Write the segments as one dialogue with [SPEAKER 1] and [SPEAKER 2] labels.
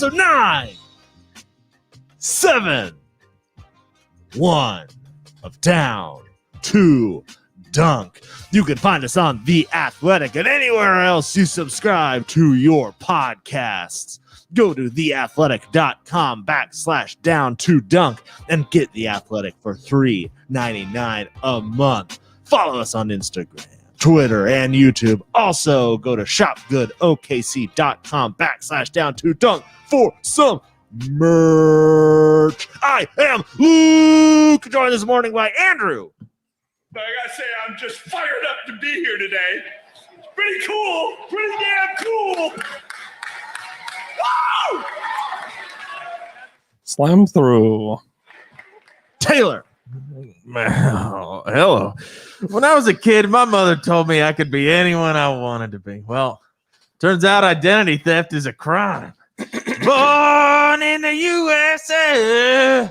[SPEAKER 1] episode 971 of Down to Dunk. You can find us on The Athletic and anywhere else you subscribe to your podcasts. Go to theathletic.com/down to dunk and get The Athletic for $3.99 a month. Follow us on Instagram, Twitter, and YouTube. Also, go to shopgoodokc.com/down to dunk for some merch. I am Luke, joined this morning by Andrew.
[SPEAKER 2] But I gotta say, I'm just fired up to be here today. It's pretty cool, pretty damn cool. Woo!
[SPEAKER 3] Slam through.
[SPEAKER 1] Taylor.
[SPEAKER 4] Hello. When I was a kid, my mother told me I could be anyone I wanted to be. Well, turns out identity theft is a crime. Born in the USA.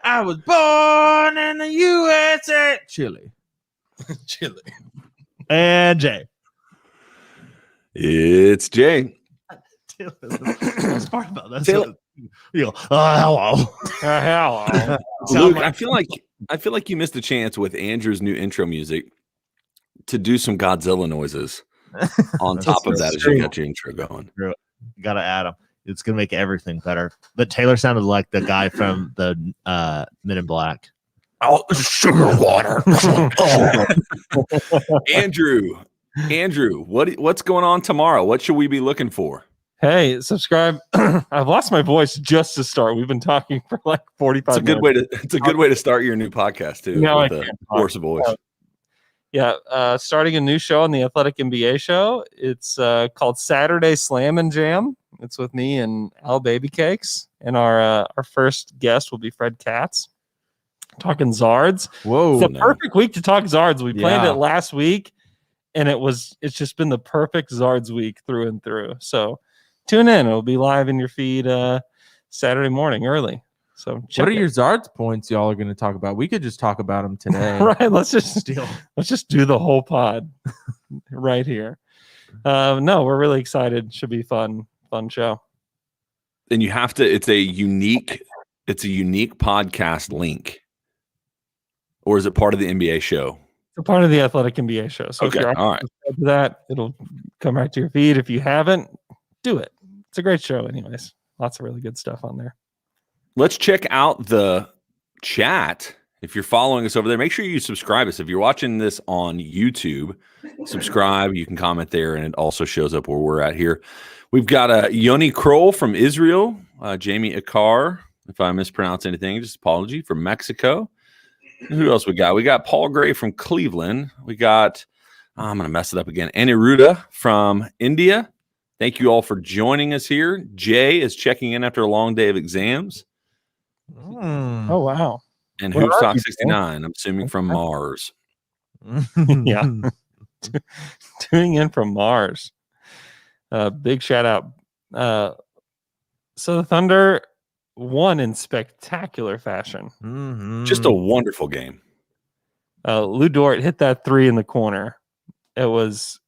[SPEAKER 4] I was born in the USA. Chile.
[SPEAKER 3] Chili.
[SPEAKER 1] And Jay.
[SPEAKER 5] It's Jay.
[SPEAKER 1] Taylor, the best part about that.
[SPEAKER 5] Taylor.
[SPEAKER 1] You go, hello.
[SPEAKER 3] Hello.
[SPEAKER 5] Luke, I feel like you missed a chance with Andrew's new intro music to do some Godzilla noises on top of that as you got your intro going.
[SPEAKER 1] Gotta add them. It's gonna make everything better. But Taylor sounded like the guy from the Men in Black.
[SPEAKER 5] Oh, sugar water. Andrew, what's going on tomorrow? What should we be looking for?
[SPEAKER 3] Hey, subscribe. I've lost my voice just to start. We've been talking for like 45 minutes.
[SPEAKER 5] It's a good way to start your new podcast too.
[SPEAKER 3] No,
[SPEAKER 5] with the hoarse voice.
[SPEAKER 3] Starting a new show on the Athletic NBA show. It's called Saturday Slam and Jam. It's with me and Al Baby Cakes, and our first guest will be Fred Katz. Talking Zards.
[SPEAKER 4] Whoa.
[SPEAKER 3] It's a perfect week to talk Zards. We planned it last week, and it's just been the perfect Zards week through and through. So tune in. It'll be live in your feed Saturday morning early. So
[SPEAKER 4] what are your Zards points y'all are going to talk about? We could just talk about them today.
[SPEAKER 3] Right. Let's just do the whole pod right here. No, we're really excited. Should be fun show.
[SPEAKER 5] And you have to, it's a unique podcast link. Or is it part of the NBA show?
[SPEAKER 3] It's a part of the Athletic NBA show. So
[SPEAKER 5] okay,
[SPEAKER 3] if you're
[SPEAKER 5] all right.
[SPEAKER 3] To that, it'll come right to your feed. If you haven't, do it. It's a great show anyways. Lots of really good stuff on there.
[SPEAKER 5] Let's check out the chat. If you're following us over there, make sure you subscribe us. If you're watching this on YouTube, subscribe. You can comment there, and it also shows up where we're at here. We've got Yoni Kroll from Israel, Jamie Akar, if I mispronounce anything, just apology, from Mexico. Who else we got? We got Paul Gray from Cleveland. We got, I'm going to mess it up again, Aniruddha from India. Thank you all for joining us here. Jay is checking in after a long day of exams.
[SPEAKER 3] Oh, wow.
[SPEAKER 5] And
[SPEAKER 3] Where
[SPEAKER 5] Hoops
[SPEAKER 3] are
[SPEAKER 5] Talk
[SPEAKER 3] you,
[SPEAKER 5] 69, I'm assuming from Mars.
[SPEAKER 3] Yeah. Tuning in from Mars. Big shout out. So the Thunder won in spectacular fashion.
[SPEAKER 5] Just a wonderful game.
[SPEAKER 3] Lou Dort hit that three in the corner. That was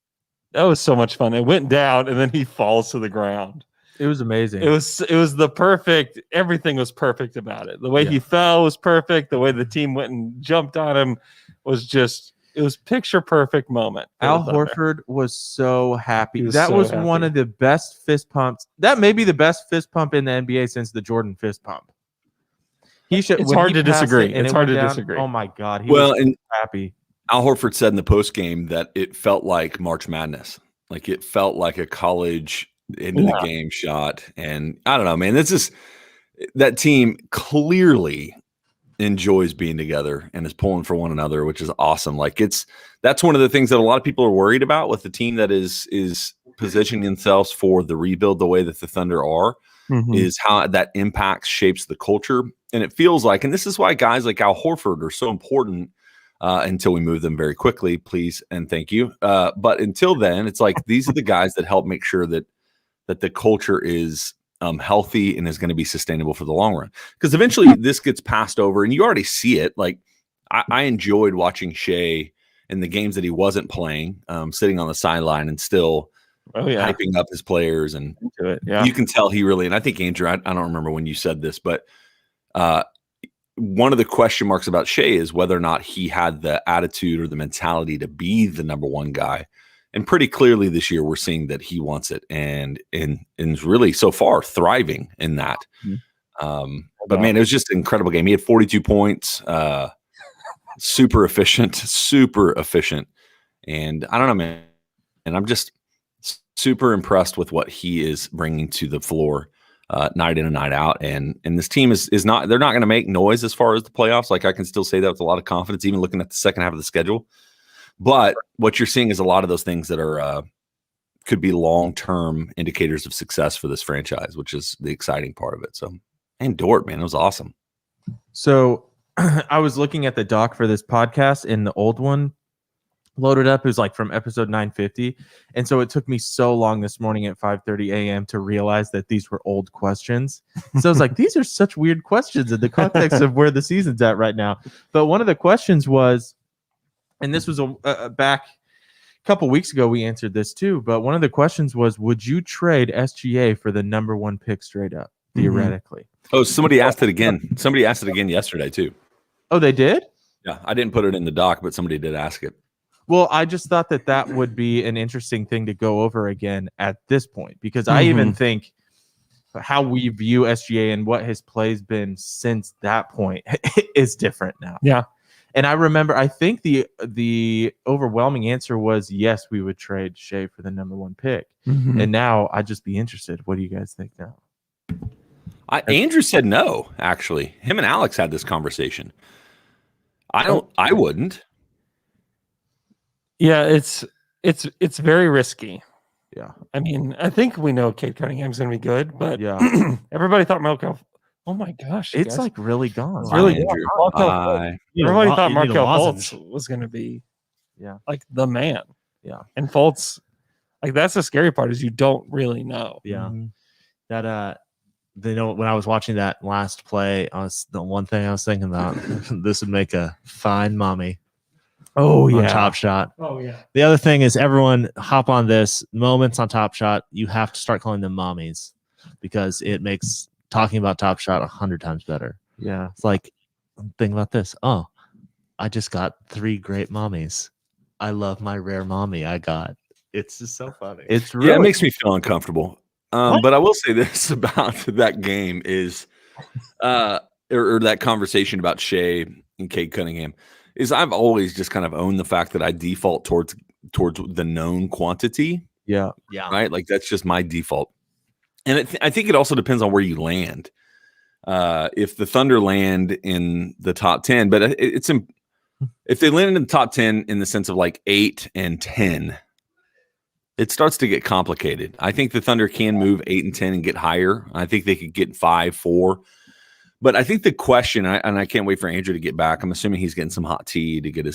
[SPEAKER 3] so much fun. It went down and then he falls to the ground.
[SPEAKER 4] It was amazing.
[SPEAKER 3] It was the perfect. Everything was perfect about it. The way he fell was perfect. The way the team went and jumped on him was just. It was picture perfect moment.
[SPEAKER 4] Al Horford was so happy. That
[SPEAKER 3] so
[SPEAKER 4] was
[SPEAKER 3] happy.
[SPEAKER 4] one of the best fist pumps. That may be the best fist pump in the NBA since the Jordan fist pump. He should.
[SPEAKER 3] It's hard to disagree. It's hard to disagree.
[SPEAKER 4] Oh my God. He was so happy.
[SPEAKER 5] Al Horford said in the post game that it felt like March Madness. Like it felt like a college into the game shot. And I don't know, man. That team clearly enjoys being together and is pulling for one another, which is awesome. Like that's one of the things that a lot of people are worried about with the team that is positioning themselves for the rebuild the way that the Thunder are, is how that impacts, shapes the culture. And it feels like, and this is why guys like Al Horford are so important until we move them very quickly, please and thank you. But until then, it's like these are the guys that help make sure that the culture is healthy and is going to be sustainable for the long run. Because eventually this gets passed over, and you already see it. Like I enjoyed watching Shea in the games that he wasn't playing, sitting on the sideline and still hyping up his players, and
[SPEAKER 3] into it. Yeah,
[SPEAKER 5] you can tell he really. And I think Andrew, I don't remember when you said this, but one of the question marks about Shea is whether or not he had the attitude or the mentality to be the number one guy. And pretty clearly this year, we're seeing that he wants it, and is really so far thriving in that. But man, it was just an incredible game. He had 42 points, super efficient, and I don't know, man. And I'm just super impressed with what he is bringing to the floor, night in and night out. And this team is not. They're not going to make noise as far as the playoffs. Like I can still say that with a lot of confidence, even looking at the second half of the schedule. But what you're seeing is a lot of those things that are could be long-term indicators of success for this franchise, which is the exciting part of it. So, and Dort, man, it was awesome.
[SPEAKER 4] So I was looking at the doc for this podcast, and the old one loaded up. It was like from episode 950. And so it took me so long this morning at 5:30 a.m. to realize that these were old questions. So I was like, these are such weird questions in the context of where the season's at right now. But one of the questions was, and this was back a couple weeks ago, we answered this too. But one of the questions was, would you trade SGA for the number one pick straight up, theoretically?
[SPEAKER 5] Oh, somebody asked it again. Somebody asked it again yesterday too.
[SPEAKER 4] Oh, they did?
[SPEAKER 5] Yeah, I didn't put it in the doc, but somebody did ask it.
[SPEAKER 4] Well, I just thought that would be an interesting thing to go over again at this point, because I even think how we view SGA and what his play's been since that point is different now.
[SPEAKER 3] Yeah.
[SPEAKER 4] And I remember, I think the overwhelming answer was yes, we would trade Shea for the number one pick. And now I'd just be interested. What do you guys think now?
[SPEAKER 5] Andrew said no, actually. Him and Alex had this conversation. I wouldn't.
[SPEAKER 3] Yeah, it's very risky.
[SPEAKER 4] Yeah.
[SPEAKER 3] I mean, I think we know Cade Cunningham's going to be good, but
[SPEAKER 4] Yeah.
[SPEAKER 3] everybody thought Markel. Oh my gosh,
[SPEAKER 4] It's
[SPEAKER 3] guys.
[SPEAKER 4] like really gone.
[SPEAKER 3] It's really
[SPEAKER 5] Andrew.
[SPEAKER 3] everybody thought Markel Fultz was going to be like the man.
[SPEAKER 4] Yeah.
[SPEAKER 3] And Fultz, like that's the scary part is you don't really know.
[SPEAKER 1] Yeah. That when I was watching that last play, the one thing I was thinking about, this would make a fine mommy.
[SPEAKER 3] Oh
[SPEAKER 1] on Top Shot.
[SPEAKER 3] Oh yeah.
[SPEAKER 1] The other thing is everyone hop on this moments on Top Shot. You have to start calling them mommies because it makes talking about Top Shot 100 times better.
[SPEAKER 4] Yeah.
[SPEAKER 1] It's like, think about this. Oh, I just got 3 great mommies. I love my rare mommy I got. It's just so funny.
[SPEAKER 4] It's really
[SPEAKER 5] it makes me feel uncomfortable. But I will say this about that game is, or that conversation about Shea and Cade Cunningham is I've always just kind of owned the fact that I default towards the known quantity.
[SPEAKER 4] Yeah.
[SPEAKER 5] Right. Like that's just my default. And I think it also depends on where you land. If the Thunder land in the top 10, but if they land in the top 10 in the sense of like 8 and 10, it starts to get complicated. I think the Thunder can move 8 and 10 and get higher. I think they could get 5, 4. But I think the question, and I can't wait for Andrew to get back. I'm assuming he's getting some hot tea to get his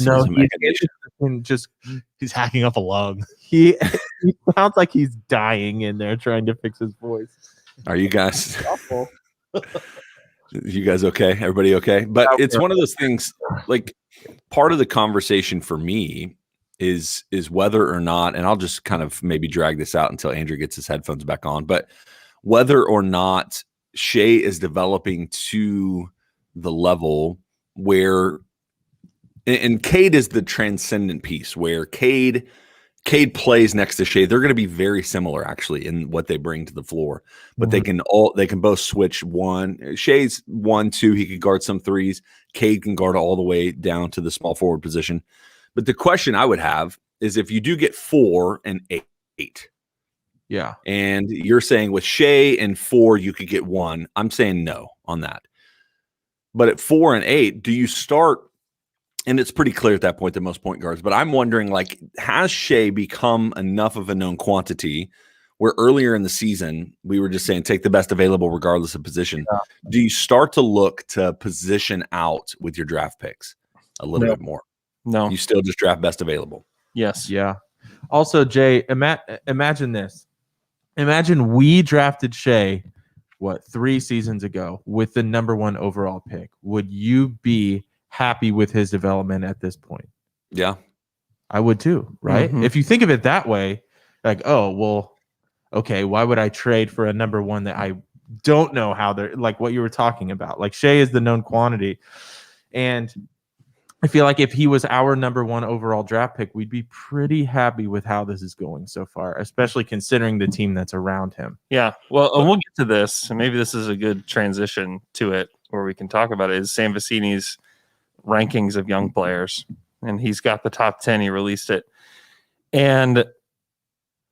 [SPEAKER 1] he's hacking up a lung.
[SPEAKER 4] He sounds like he's dying in there trying to fix his voice.
[SPEAKER 5] Are you guys? You guys okay? Everybody okay? But it's one of those things. Like part of the conversation for me is whether or not, and I'll just kind of maybe drag this out until Andrew gets his headphones back on. But whether or not Shea is developing to the level where, and Cade is the transcendent piece where Cade plays next to Shea. They're going to be very similar actually in what they bring to the floor, but they can both switch one. Shea's 1-2. He could guard some threes. Cade can guard all the way down to the small forward position. But the question I would have is if you do get 4 and 8.
[SPEAKER 4] Yeah.
[SPEAKER 5] And you're saying with Shea and 4, you could get 1. I'm saying no on that. But at 4 and 8, do you start? And it's pretty clear at that point that most point guards. But I'm wondering, like, has Shea become enough of a known quantity where earlier in the season we were just saying take the best available regardless of position? Yeah. Do you start to look to position out with your draft picks a little bit more?
[SPEAKER 3] No.
[SPEAKER 5] You still just draft best available?
[SPEAKER 3] Yes.
[SPEAKER 4] Yeah. Also, Jay, imagine this. Imagine we drafted Shea, 3 seasons ago with the number 1 overall pick. Would you be happy with his development at this point?
[SPEAKER 5] Yeah.
[SPEAKER 4] I would too, right? If you think of it that way, like, oh, well, okay, why would I trade for a number one that I don't know how they're like what you were talking about? Like Shea is the known quantity. And I feel like if he was our number one overall draft pick, we'd be pretty happy with how this is going so far, especially considering the team that's around him.
[SPEAKER 3] Yeah. Well, and we'll get to this, and maybe this is a good transition to it where we can talk about it, is Sam Vecini's rankings of young players. And he's got the top 10. He released it. And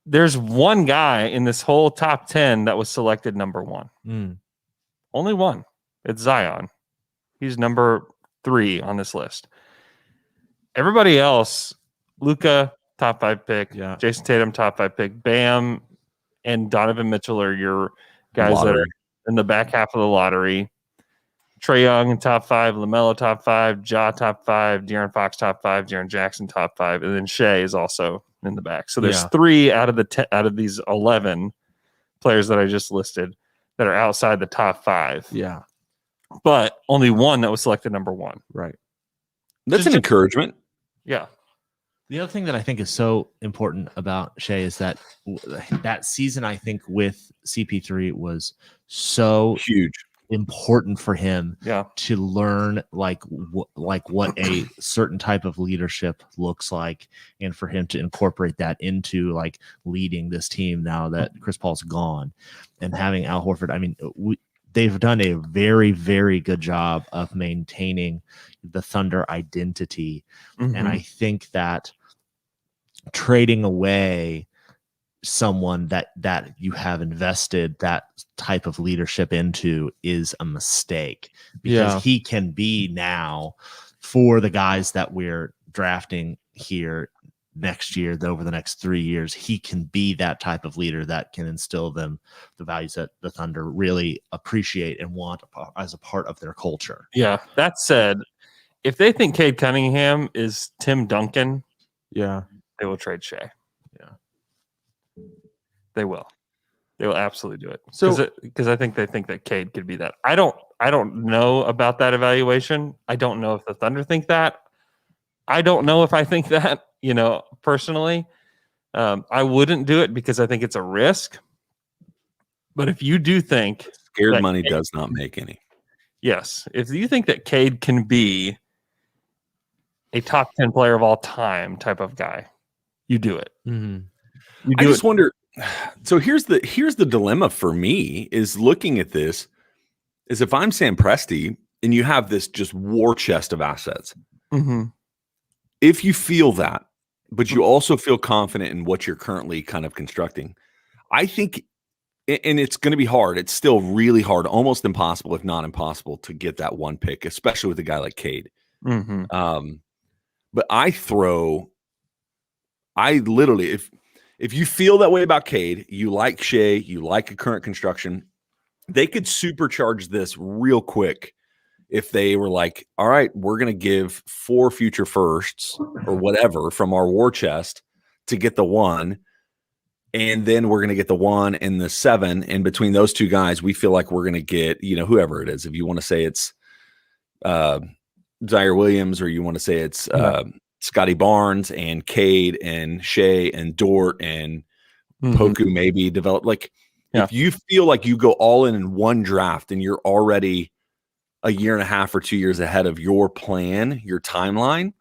[SPEAKER 3] there's one guy in this whole top 10 that was selected number one. Only one. It's Zion. He's number 3 on this list. Everybody else, Luka, top 5 pick.
[SPEAKER 4] Yeah.
[SPEAKER 3] Jason Tatum, top 5 pick. Bam and Donovan Mitchell are your guys that are in the back half of the lottery. Trae Young in top 5, LaMelo top 5, Ja top 5, De'Aaron Fox top 5, Jaren Jackson top 5, and then Shea is also in the back. So there's 3 out of these 11 players that I just listed that are outside the top 5.
[SPEAKER 4] Yeah.
[SPEAKER 3] But only one that was selected number 1.
[SPEAKER 4] Right.
[SPEAKER 5] That's an encouragement.
[SPEAKER 3] Yeah.
[SPEAKER 1] The other thing that I think is so important about Shea is that that season, I think, with CP3 was so
[SPEAKER 5] Huge.
[SPEAKER 1] important for him
[SPEAKER 3] Yeah.
[SPEAKER 1] to learn like what a certain type of leadership looks like, and for him to incorporate that into like leading this team now that Chris Paul's gone, and having Al Horford. I mean, they've done a very, very good job of maintaining the Thunder identity. And I think that trading away someone that you have invested that type of leadership into is a mistake, because he can be now, for the guys that we're drafting here next year, over the next 3 years, he can be that type of leader that can instill them the values that the Thunder really appreciate and want as a part of their culture.
[SPEAKER 3] Yeah. That said, if they think Cade Cunningham is Tim Duncan, they will trade Shea. They will. They will absolutely do it.
[SPEAKER 4] So,
[SPEAKER 3] because I think they think that Cade could be that. I don't know about that evaluation. I don't know if the Thunder think that. I don't know if I think that, personally. I wouldn't do it because I think it's a risk. But if you do think
[SPEAKER 5] Scared money does not make any.
[SPEAKER 3] Yes. If you think that Cade can be a top 10 player of all time type of guy, you do it.
[SPEAKER 5] I just wonder. So here's the dilemma for me, is looking at this, is if I'm Sam Presti and you have this just war chest of assets, if you feel that, but you also feel confident in what you're currently kind of constructing, I think, and it's going to be hard. It's still really hard, almost impossible, if not impossible, to get that one pick, especially with a guy like Cade. But I literally, if you feel that way about Cade, you like Shea, you like a current construction, they could supercharge this real quick if they were like, all right, we're going to give 4 future firsts or whatever from our war chest to get the 1. And then we're going to get the 1 and the 7. And between those 2 guys, we feel like we're going to get, whoever it is. If you want to say it's Zaire Williams, or you want to say it's Scotty Barnes and Cade and Shea and Dort and Poku maybe develop. Like, if you feel like you go all in one draft and you're already a year and a half or 2 years ahead of your plan, your timeline,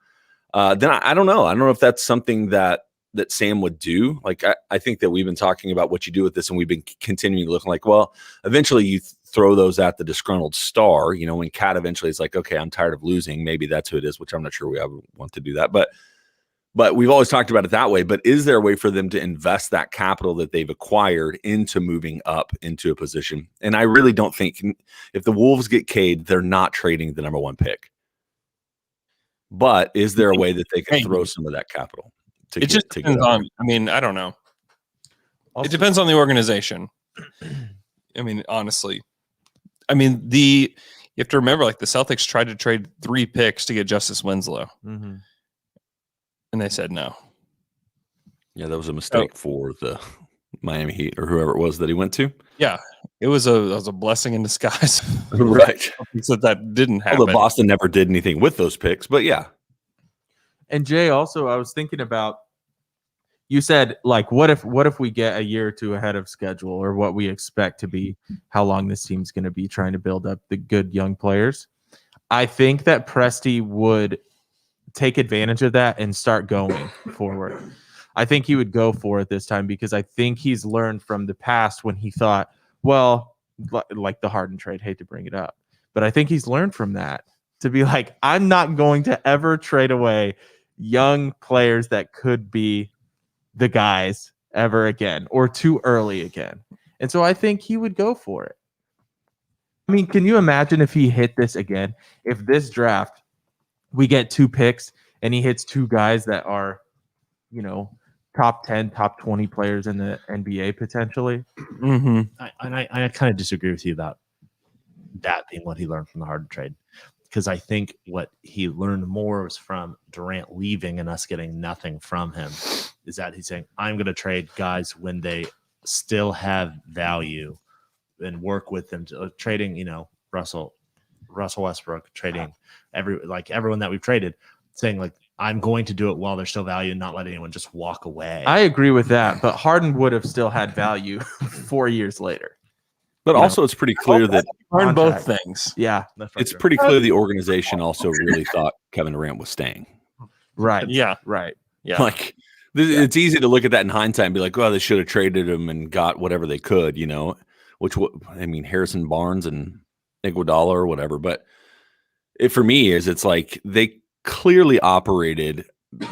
[SPEAKER 5] then I don't know. I don't know if that's something that Sam would do. Like, I think that we've been talking about what you do with this, and we've been continuing to look like, well, eventually you throw those at the disgruntled star, when Cat eventually is like, okay, I'm tired of losing. Maybe that's who it is, which I'm not sure we ever want to do that. But we've always talked about it that way. But is there a way for them to invest that capital that they've acquired into moving up into a position? And I really don't think, if the Wolves get Cade, they're not trading the number 1 pick. But is there a way that they can throw some of that capital?
[SPEAKER 3] It just depends on, I don't know. It depends on the organization. Honestly. You have to remember, like, the Celtics tried to trade 3 picks to get Justice Winslow. And they said no.
[SPEAKER 5] Yeah, that was a mistake for the Miami Heat or whoever it was that he went to.
[SPEAKER 3] Yeah, it was a blessing in disguise.
[SPEAKER 5] Right.
[SPEAKER 3] So that didn't happen.
[SPEAKER 5] Although Boston never did anything with those picks, but yeah.
[SPEAKER 4] And Jay, also, I was thinking about, you said like, what if we get a year or two ahead of schedule, or what we expect to be, how long this team's going to be trying to build up the good young players. I think that Presti would take advantage of that and start going forward. I think he would go for it this time because I think he's learned from the past when he thought, well, like the Harden trade, hate to bring it up, but I think he's learned from that to be like, I'm not going to ever trade away young players that could be the guys ever again or too early again. And so I think he would go for it. I mean, can you imagine if he hit this again? If this draft, we get 2 picks and he hits 2 guys that are, top 10, top 20 players in the NBA potentially.
[SPEAKER 3] Mm-hmm.
[SPEAKER 1] I kind of disagree with you about that being what he learned from the Harden trade. Because I think what he learned more was from Durant leaving and us getting nothing from him, is that he's saying, I'm going to trade guys when they still have value and work with them. Trading, Russell Westbrook, trading everyone that we've traded, saying like, I'm going to do it while there's still value and not let anyone just walk away.
[SPEAKER 4] I agree with that, but Harden would have still had value 4 years later.
[SPEAKER 5] But also, it's pretty clear that
[SPEAKER 3] learn both things.
[SPEAKER 4] Yeah,
[SPEAKER 5] it's pretty clear the organization also really thought Kevin Durant was staying.
[SPEAKER 4] Right.
[SPEAKER 3] Yeah.
[SPEAKER 4] Right.
[SPEAKER 3] Yeah.
[SPEAKER 5] Like, it's easy to look at that in hindsight and be like, well, they should have traded him and got whatever they could, Harrison Barnes and Iguodala or whatever. But for me, it's like they clearly operated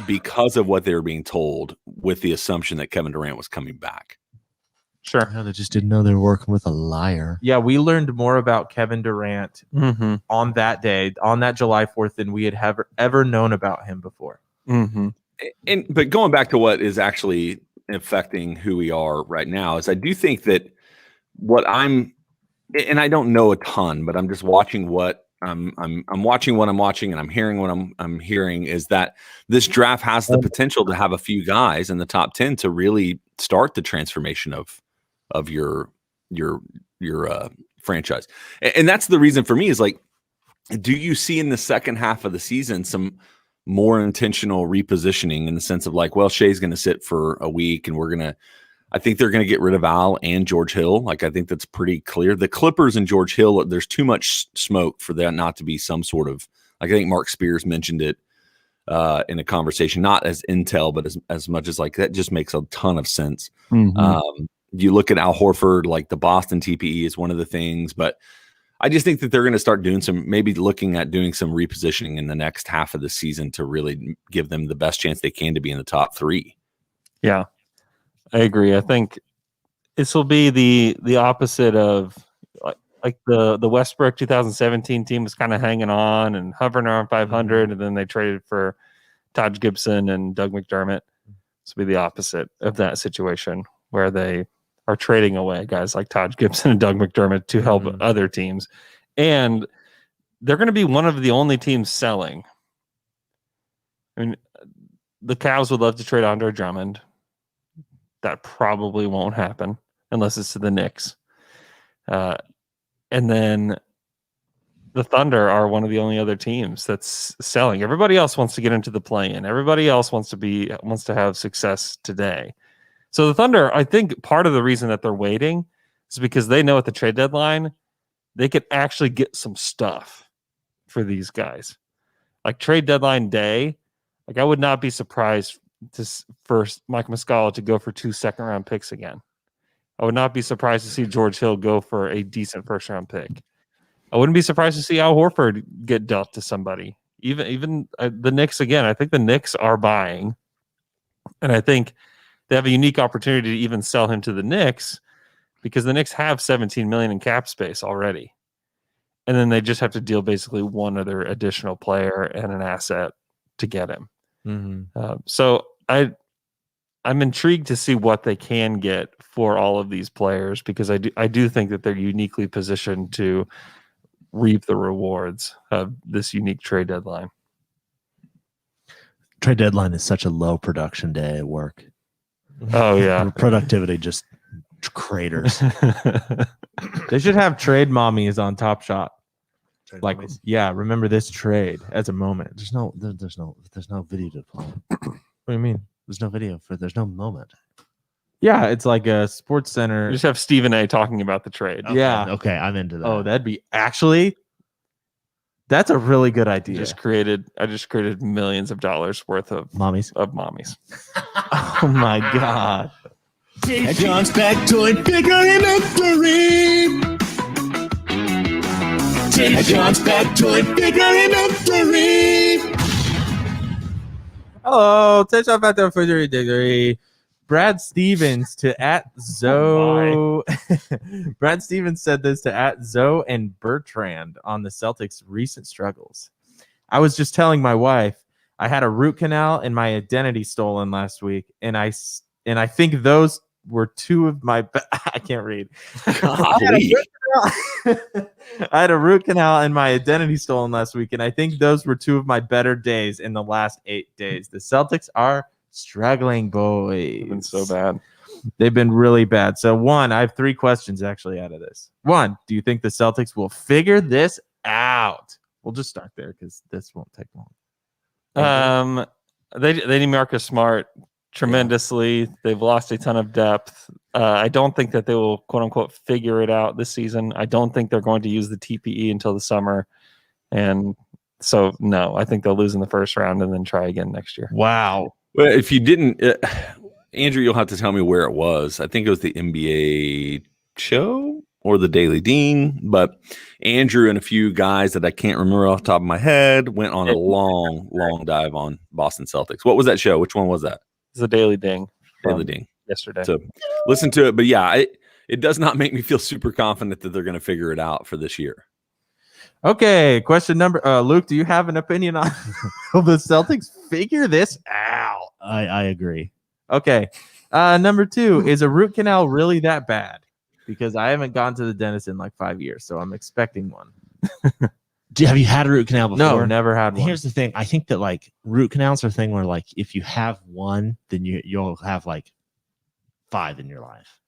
[SPEAKER 5] because of what they were being told with the assumption that Kevin Durant was coming back.
[SPEAKER 3] Sure.
[SPEAKER 1] No, they just didn't know they were working with a liar.
[SPEAKER 4] Yeah, we learned more about Kevin Durant on that day, on that July 4th, than we had ever known about him before.
[SPEAKER 3] Mm-hmm.
[SPEAKER 5] But going back to what is actually affecting who we are right now is I do think that and I don't know a ton, but I'm just watching what I'm watching what I'm watching, and I'm hearing what I'm hearing, is that this draft has the potential to have a few guys in the top 10 to really start the transformation of your franchise. And that's the reason for me is like, do you see in the second half of the season some more intentional repositioning in the sense of like, well, Shea's going to sit for a week and I think they're going to get rid of Al and George Hill. Like, I think that's pretty clear. The Clippers and George Hill, there's too much smoke for that not to be some sort of, like, I think Mark Spears mentioned it in a conversation, not as intel, but as much as like, that just makes a ton of sense.
[SPEAKER 3] Mm-hmm.
[SPEAKER 5] You look at Al Horford, like the Boston TPE is one of the things, but I just think that they're going to start looking at doing some repositioning in the next half of the season to really give them the best chance they can to be in the top 3.
[SPEAKER 3] Yeah, I agree. I think this will be the opposite of like the Westbrook 2017 team was kind of hanging on and hovering around 500, and then they traded for Taj Gibson and Doug McDermott. This will be the opposite of that situation where they are trading away guys like Taj Gibson and Doug McDermott to help other teams. And they're going to be one of the only teams selling. I mean, the Cavs would love to trade Andre Drummond. That probably won't happen unless it's to the Knicks. And then the Thunder are one of the only other teams that's selling. Everybody else wants to get into the play-in. Everybody else wants to have success today. So the Thunder, I think part of the reason that they're waiting is because they know at the trade deadline, they could actually get some stuff for these guys. Like trade deadline day, like I would not be surprised for Mike Muscala to go for 2 second-round picks again. I would not be surprised to see George Hill go for a decent first-round pick. I wouldn't be surprised to see Al Horford get dealt to somebody. Even the Knicks, again, I think the Knicks are buying. And I think they have a unique opportunity to even sell him to the Knicks because the Knicks have $17 million in cap space already. And then they just have to deal basically one other additional player and an asset to get him.
[SPEAKER 4] Mm-hmm.
[SPEAKER 3] So I'm intrigued to see what they can get for all of these players because I do think that they're uniquely positioned to reap the rewards of this unique trade deadline.
[SPEAKER 1] Trade deadline is such a low production day at work.
[SPEAKER 3] Oh yeah,
[SPEAKER 1] productivity just craters.
[SPEAKER 4] They should have trade mommies on Top Shot.
[SPEAKER 1] Trade
[SPEAKER 4] like,
[SPEAKER 1] mommies.
[SPEAKER 4] Yeah, remember this trade as a moment.
[SPEAKER 1] There's no video to play.
[SPEAKER 4] What do you mean?
[SPEAKER 1] There's no video for. There's no moment.
[SPEAKER 4] Yeah, it's like a Sports Center.
[SPEAKER 3] You just have Stephen A. talking about the trade.
[SPEAKER 1] Okay,
[SPEAKER 4] Yeah.
[SPEAKER 1] Okay, I'm into that.
[SPEAKER 4] Oh, that'd be actually. That's a really good idea.
[SPEAKER 3] I just created millions of dollars worth of
[SPEAKER 1] mommies.
[SPEAKER 3] mommies.
[SPEAKER 4] Oh my god.
[SPEAKER 2] Dave John's factoid figure inventory. Dave John's factoid figure inventory.
[SPEAKER 4] Hello, touch off at the refrigerator. Brad Stevens to at Zoe. Brad Stevens said this to at Zoe and Bertrand on the Celtics' recent struggles. I was just telling my wife I had a root canal and my identity stolen last week, and I think those were two of my. I can't read. I had a root canal and my identity stolen last week, and I think those were two of my better days in the last 8 days. The Celtics are struggling, boys.
[SPEAKER 3] It's been so bad.
[SPEAKER 4] They've been really bad. So, one, I have 3 questions actually out of this. One, do you think the Celtics will figure this out? We'll just start there because this won't take long.
[SPEAKER 3] They need Marcus Smart tremendously. They've lost a ton of depth. I don't think that they will, quote unquote, figure it out this season. I don't think they're going to use the TPE until the summer. And so, no, I think they'll lose in the first round and then try again next year.
[SPEAKER 4] Wow.
[SPEAKER 5] Well, if you didn't, Andrew, you'll have to tell me where it was. I think it was the NBA show or the Daily Dean, but Andrew and a few guys that I can't remember off the top of my head went on a long dive on Boston Celtics. What was that show? Which one was that?
[SPEAKER 3] It's the Daily Ding.
[SPEAKER 5] Daily Ding.
[SPEAKER 3] Yesterday.
[SPEAKER 5] So listen to it. But yeah, it does not make me feel super confident that they're going to figure it out for this year.
[SPEAKER 4] Okay, question number. Luke, do you have an opinion on will the Celtics figure this out?
[SPEAKER 1] I agree.
[SPEAKER 4] Okay. Number 2, is a root canal really that bad? Because I haven't gone to the dentist in like 5 years, so I'm expecting one.
[SPEAKER 1] Have you had a root canal before?
[SPEAKER 4] No, never had one.
[SPEAKER 1] Here's the thing. I think that like root canals are a thing where like if you have one, then you'll have like 5 in your life.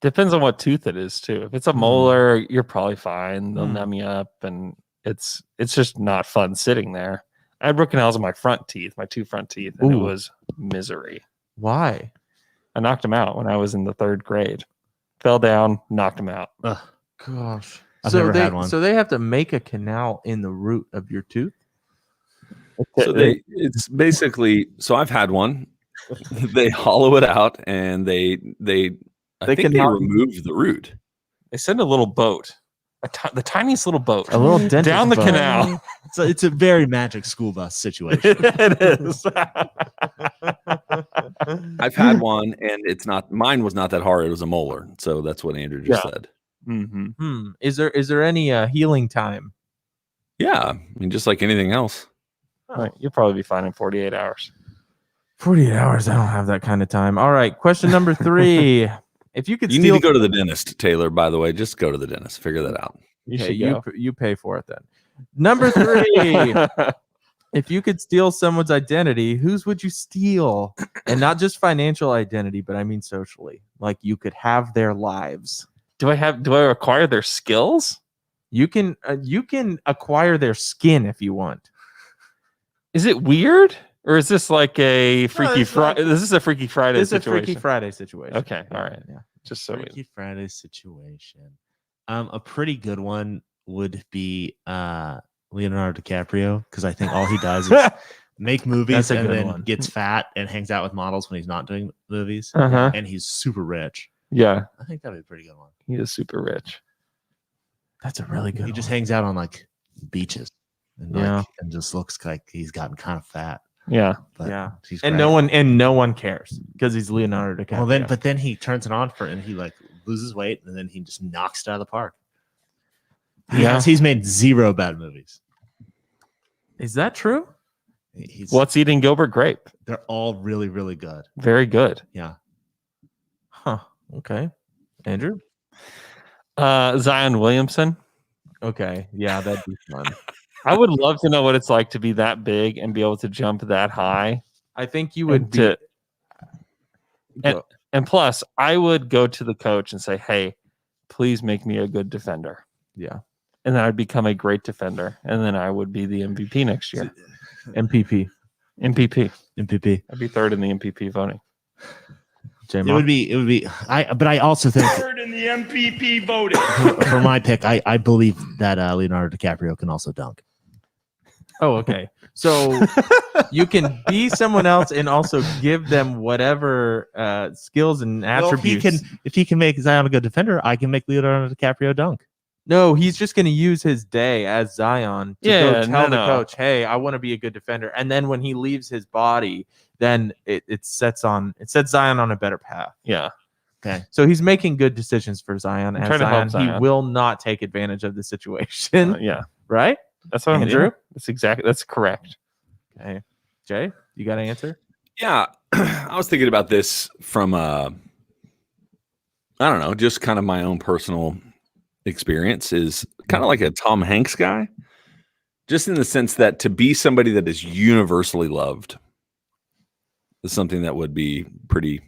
[SPEAKER 3] Depends on what tooth it is too. If it's a molar, you're probably fine. They'll numb you up, and it's just not fun sitting there. I had root canals in my front teeth, my 2 front teeth, and it was misery.
[SPEAKER 4] Why?
[SPEAKER 3] I knocked them out when I was in the 3rd grade. Fell down, knocked them out.
[SPEAKER 1] Ugh.
[SPEAKER 4] Gosh.
[SPEAKER 1] I've never had one.
[SPEAKER 4] So they have to make a canal in the root of your tooth?
[SPEAKER 5] So it's basically, so I've had one. They hollow it out and they remove the root.
[SPEAKER 3] They send a little boat, the tiniest little boat,
[SPEAKER 4] a little dentist
[SPEAKER 3] down the
[SPEAKER 4] boat.
[SPEAKER 3] canal.
[SPEAKER 1] So it's a very magic school bus situation.
[SPEAKER 3] It is.
[SPEAKER 5] I've had one, and mine was not that hard. It was a molar, so that's what Andrew just said.
[SPEAKER 3] Mm-hmm.
[SPEAKER 4] Is there any healing time?
[SPEAKER 5] Yeah, I mean, just like anything else.
[SPEAKER 3] Right. You'll probably be fine in 48 hours.
[SPEAKER 4] 48 hours. I don't have that kind of time. All right. Question number 3. If you could
[SPEAKER 5] need to go to the dentist, Taylor, by the way. Just go to the dentist. Figure that out.
[SPEAKER 4] You pay for it then. Number 3. If you could steal someone's identity, whose would you steal? And not just financial identity, but I mean socially. Like you could have their lives.
[SPEAKER 3] Do I acquire their skills?
[SPEAKER 4] You can acquire their skin if you want.
[SPEAKER 3] Is it weird? Or is this like a Freaky Friday? This is a Freaky Friday situation.
[SPEAKER 4] It's a Freaky Friday situation.
[SPEAKER 3] Okay, all right.
[SPEAKER 4] Yeah.
[SPEAKER 3] Just so
[SPEAKER 1] Freaky Friday situation. A pretty good one would be Leonardo DiCaprio, because I think all he does is make movies and then gets fat and hangs out with models when he's not doing movies. And he's super rich.
[SPEAKER 3] Yeah.
[SPEAKER 1] I think that'd be a pretty good one.
[SPEAKER 3] He is super rich.
[SPEAKER 4] That's a really good
[SPEAKER 1] He just
[SPEAKER 4] one.
[SPEAKER 1] hangs out on like beaches and and just looks like he's gotten kind of fat.
[SPEAKER 3] Yeah.
[SPEAKER 1] But he's
[SPEAKER 4] and
[SPEAKER 1] great.
[SPEAKER 4] no one cares because he's Leonardo DiCaprio.
[SPEAKER 1] Well, then he turns it on and he like loses weight and then he just knocks it out of the park. He's made 0 bad movies.
[SPEAKER 4] Is that true?
[SPEAKER 3] What's Eating Gilbert Grape?
[SPEAKER 1] They're all really, really good.
[SPEAKER 3] Very good.
[SPEAKER 1] Yeah.
[SPEAKER 4] Huh. Okay. Andrew?
[SPEAKER 3] Zion Williamson.
[SPEAKER 4] Okay. Yeah, that'd be fun.
[SPEAKER 3] I would love to know what it's like to be that big and be able to jump that high.
[SPEAKER 4] I think you would be.
[SPEAKER 3] And plus, I would go to the coach and say, hey, please make me a good defender.
[SPEAKER 4] Yeah.
[SPEAKER 3] And then I'd become a great defender. And then I would be the MVP next year.
[SPEAKER 4] MPP.
[SPEAKER 3] MPP.
[SPEAKER 1] I'd
[SPEAKER 3] be third in the MPP voting.
[SPEAKER 1] It would be. But I also think
[SPEAKER 2] Third in the MPP voting.
[SPEAKER 1] for my pick, I believe that Leonardo DiCaprio can also dunk.
[SPEAKER 4] Oh, okay. So you can be someone else and also give them whatever skills and attributes.
[SPEAKER 1] If he can make Zion a good defender, I can make Leonardo DiCaprio dunk.
[SPEAKER 4] No, he's just going to use his day as Zion to go tell the coach, "Hey, I want to be a good defender." And then when he leaves his body, then it sets Zion on a better path.
[SPEAKER 3] Yeah.
[SPEAKER 4] Okay. So he's making good decisions for Zion.
[SPEAKER 3] Trying to help Zion.
[SPEAKER 4] He will not take advantage of the situation.
[SPEAKER 3] Yeah.
[SPEAKER 4] Right?
[SPEAKER 3] That's what
[SPEAKER 4] Andrew?
[SPEAKER 3] That's correct.
[SPEAKER 4] Okay. Jay, you got an answer?
[SPEAKER 5] Yeah. I was thinking about this from I don't know, just kind of my own personal experience is kind of like a Tom Hanks guy, just in the sense that to be somebody that is universally loved is something that would be pretty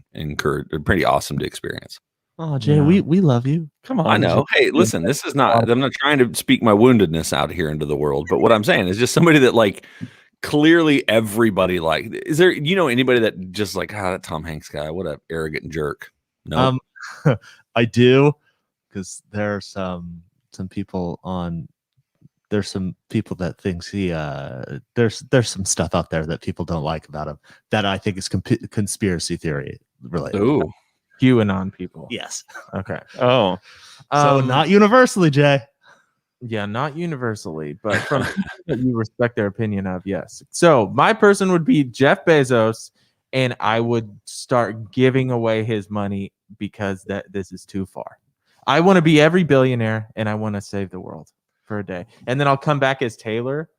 [SPEAKER 5] awesome to experience.
[SPEAKER 1] Oh, Jay, we love you.
[SPEAKER 3] Come on.
[SPEAKER 5] I know. Hey, listen, this is not, I'm not trying to speak my woundedness out here into the world, but what I'm saying is just somebody that like clearly everybody like, is there, anybody that just like, that Tom Hanks guy, what a arrogant jerk. No,
[SPEAKER 1] I do. Because there are some people there's some people that thinks there's some stuff out there that people don't like about him that I think is conspiracy theory related.
[SPEAKER 5] Ooh.
[SPEAKER 4] QAnon people.
[SPEAKER 1] Yes.
[SPEAKER 4] Okay.
[SPEAKER 3] Oh.
[SPEAKER 1] So not universally, Jay.
[SPEAKER 4] Yeah, not universally, but from that you respect their opinion of, yes. So my person would be Jeff Bezos, and I would start giving away his money because this is too far. I want to be every billionaire, and I want to save the world for a day, and then I'll come back as Taylor,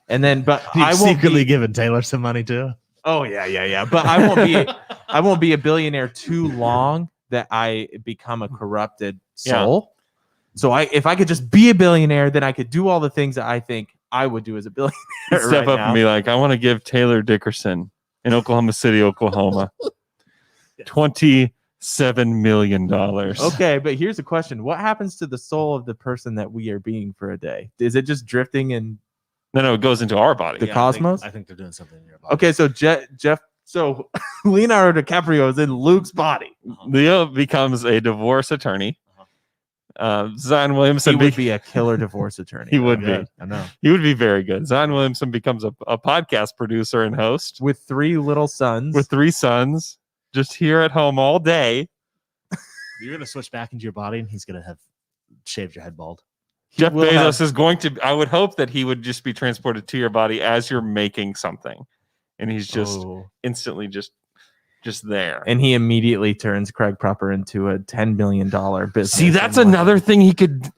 [SPEAKER 4] and then I won't
[SPEAKER 1] secretly giving Taylor some money too.
[SPEAKER 4] Oh yeah. But I won't be a billionaire too long that I become a corrupted soul. Yeah. So if I could just be a billionaire, then I could do all the things that I think I would do as a billionaire.
[SPEAKER 3] Step up and be like, I want to give Taylor Dickerson in Oklahoma City, Oklahoma, $27 million.
[SPEAKER 4] Okay, but here's the question: what happens to the soul of the person that we are being for a day? Is it just drifting in?
[SPEAKER 3] No, it goes into our body.
[SPEAKER 4] The cosmos.
[SPEAKER 1] I think they're doing something in your body.
[SPEAKER 4] Okay, so Jeff. So Leonardo DiCaprio is in Luke's body.
[SPEAKER 3] Leo becomes a divorce attorney. Zion Williamson
[SPEAKER 4] would be a killer divorce attorney.
[SPEAKER 3] He would be.
[SPEAKER 1] I know.
[SPEAKER 3] He would be very good. Zion Williamson becomes a podcast producer and host
[SPEAKER 4] with 3 little sons.
[SPEAKER 3] With 3 sons, just here at home all day.
[SPEAKER 1] You're gonna switch back into your body, and he's gonna have shaved your head bald.
[SPEAKER 3] Jeff Bezos is going to. I would hope that he would just be transported to your body as you're making something, and he's just instantly just there.
[SPEAKER 4] And he immediately turns Craig Proper into a $10 million business.
[SPEAKER 3] See, that's another thing he could.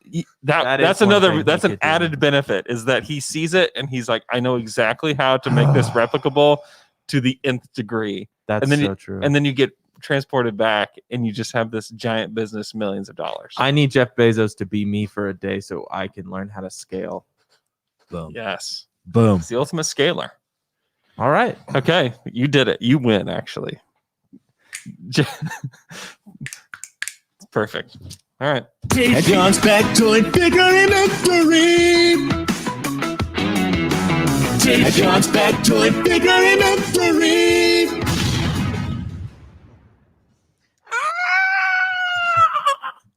[SPEAKER 3] That's an added benefit is that he sees it and he's like, I know exactly how to make this replicable to the nth degree.
[SPEAKER 4] That's so true.
[SPEAKER 3] And then you get transported back and you just have this giant business, millions of dollars.
[SPEAKER 4] I need Jeff Bezos to be me for a day so I can learn how to scale.
[SPEAKER 1] Boom.
[SPEAKER 3] Yes.
[SPEAKER 1] Boom.
[SPEAKER 3] It's the ultimate scaler.
[SPEAKER 4] All right.
[SPEAKER 3] Okay. You did it. You win, actually. Perfect. All right.
[SPEAKER 2] Take John's back toy bigger in victory. Take John's back toy bigger in victory.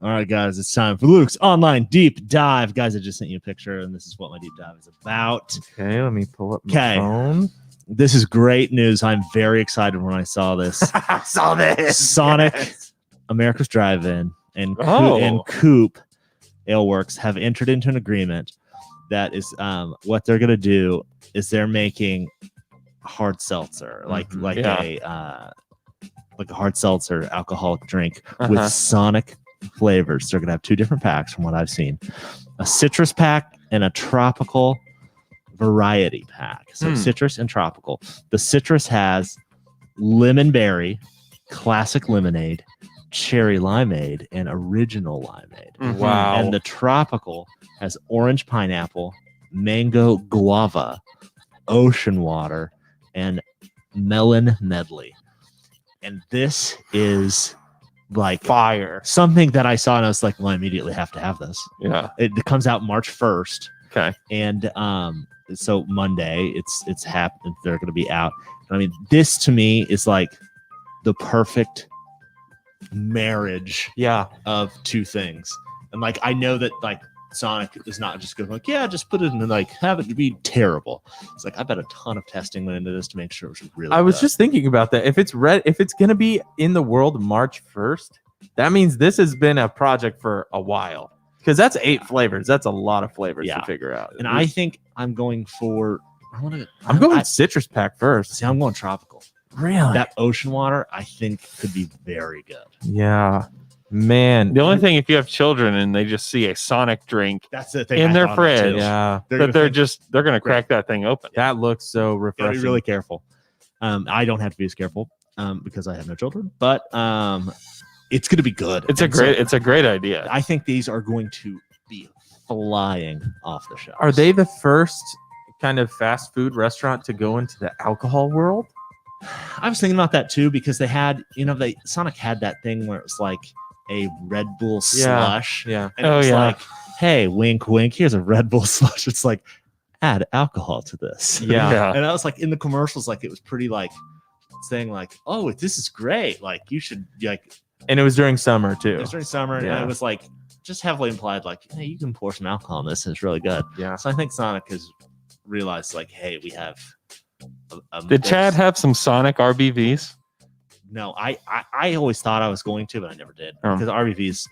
[SPEAKER 1] All right, guys, it's time for Luke's online deep dive. Guys, I just sent you a picture, and this is what my deep dive is about.
[SPEAKER 4] Okay, let me pull up my phone.
[SPEAKER 1] This is great news. I'm very excited when I saw this.
[SPEAKER 4] I saw this.
[SPEAKER 1] Sonic, America's Drive-In, and Coop Aleworks have entered into an agreement that is what they're going to do is they're making hard seltzer, like a hard seltzer alcoholic drink with Sonic flavors. They're going to have 2 different packs from what I've seen. A citrus pack and a tropical variety pack. So citrus and tropical. The citrus has lemon berry, classic lemonade, cherry limeade, and original limeade.
[SPEAKER 3] Wow.
[SPEAKER 1] And the tropical has orange pineapple, mango guava, ocean water, and melon medley. And this is like
[SPEAKER 4] fire.
[SPEAKER 1] Something that I saw and I was like, well, I immediately have to have this.
[SPEAKER 3] Yeah.
[SPEAKER 1] It comes out March 1st.
[SPEAKER 3] Okay.
[SPEAKER 1] And so Monday it's happened. They're going to be out. I mean, this to me is like the perfect marriage of two things. And like I know that like Sonic is not just going like, yeah, just put it in and like have it be terrible. It's like I bet a ton of testing went into this to make sure it was really
[SPEAKER 4] I was
[SPEAKER 1] good.
[SPEAKER 4] just thinking about that. If it's gonna be in the world March 1st, that means this has been a project for a while. Because that's 8 flavors. That's a lot of flavors to figure out.
[SPEAKER 1] And I think I'm going for
[SPEAKER 4] I'm going citrus pack first.
[SPEAKER 1] See, I'm going tropical.
[SPEAKER 4] Really?
[SPEAKER 1] That ocean water, I think, could be very good.
[SPEAKER 4] Yeah. Man.
[SPEAKER 3] The only thing, if you have children and they just see a Sonic drink
[SPEAKER 1] That's the thing
[SPEAKER 3] in
[SPEAKER 1] I
[SPEAKER 3] their
[SPEAKER 1] thought of,
[SPEAKER 3] fridge,
[SPEAKER 1] too.
[SPEAKER 4] Yeah.
[SPEAKER 3] they're going to crack that thing open.
[SPEAKER 4] That looks so
[SPEAKER 1] Gotta
[SPEAKER 4] refreshing.
[SPEAKER 1] be really careful. I don't have to be as careful because I have no children, but it's going to be good.
[SPEAKER 3] It's a great idea.
[SPEAKER 1] I think these are going to be flying off the shelves.
[SPEAKER 4] Are they the first kind of fast food restaurant to go into the alcohol world?
[SPEAKER 1] I was thinking about that too because they had, Sonic had that thing where it was like a Red Bull slush.
[SPEAKER 4] Yeah.
[SPEAKER 1] And it was like, hey, wink, wink, here's a Red Bull slush. It's like, add alcohol to this.
[SPEAKER 4] Yeah.
[SPEAKER 1] And I was like, in the commercials, like it was pretty like saying like, oh, this is great. Like you should like.
[SPEAKER 4] And it was during summer too.
[SPEAKER 1] It was during summer, and it was like just heavily implied, like, hey, you can pour some alcohol in this, and it's really good.
[SPEAKER 4] Yeah.
[SPEAKER 1] So I think Sonic has realized, like, hey, we have.
[SPEAKER 3] Did Chad have some Sonic RBVs?
[SPEAKER 1] No, I always thought I was going to, but I never did because RBVs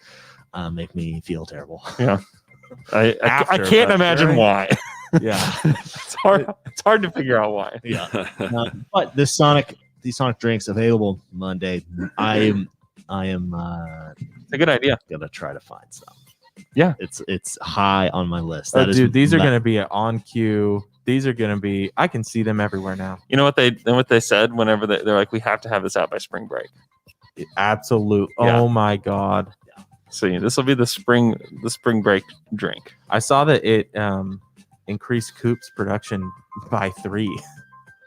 [SPEAKER 1] make me feel terrible.
[SPEAKER 3] Yeah, I can't imagine why.
[SPEAKER 4] Yeah,
[SPEAKER 3] it's hard to figure out why.
[SPEAKER 1] Yeah, but these Sonic drinks available Monday. I am.
[SPEAKER 3] It's a good idea.
[SPEAKER 1] Gonna try to find some.
[SPEAKER 3] Yeah,
[SPEAKER 1] it's high on my list.
[SPEAKER 4] Dude, these are gonna be on cue. These are gonna be. I can see them everywhere now.
[SPEAKER 3] You know what they said whenever they're like, we have to have this out by spring break.
[SPEAKER 4] Absolute.
[SPEAKER 3] Yeah.
[SPEAKER 4] Oh my god.
[SPEAKER 3] Yeah. So this will be the spring break drink.
[SPEAKER 4] I saw that it increased Coop's production by 3.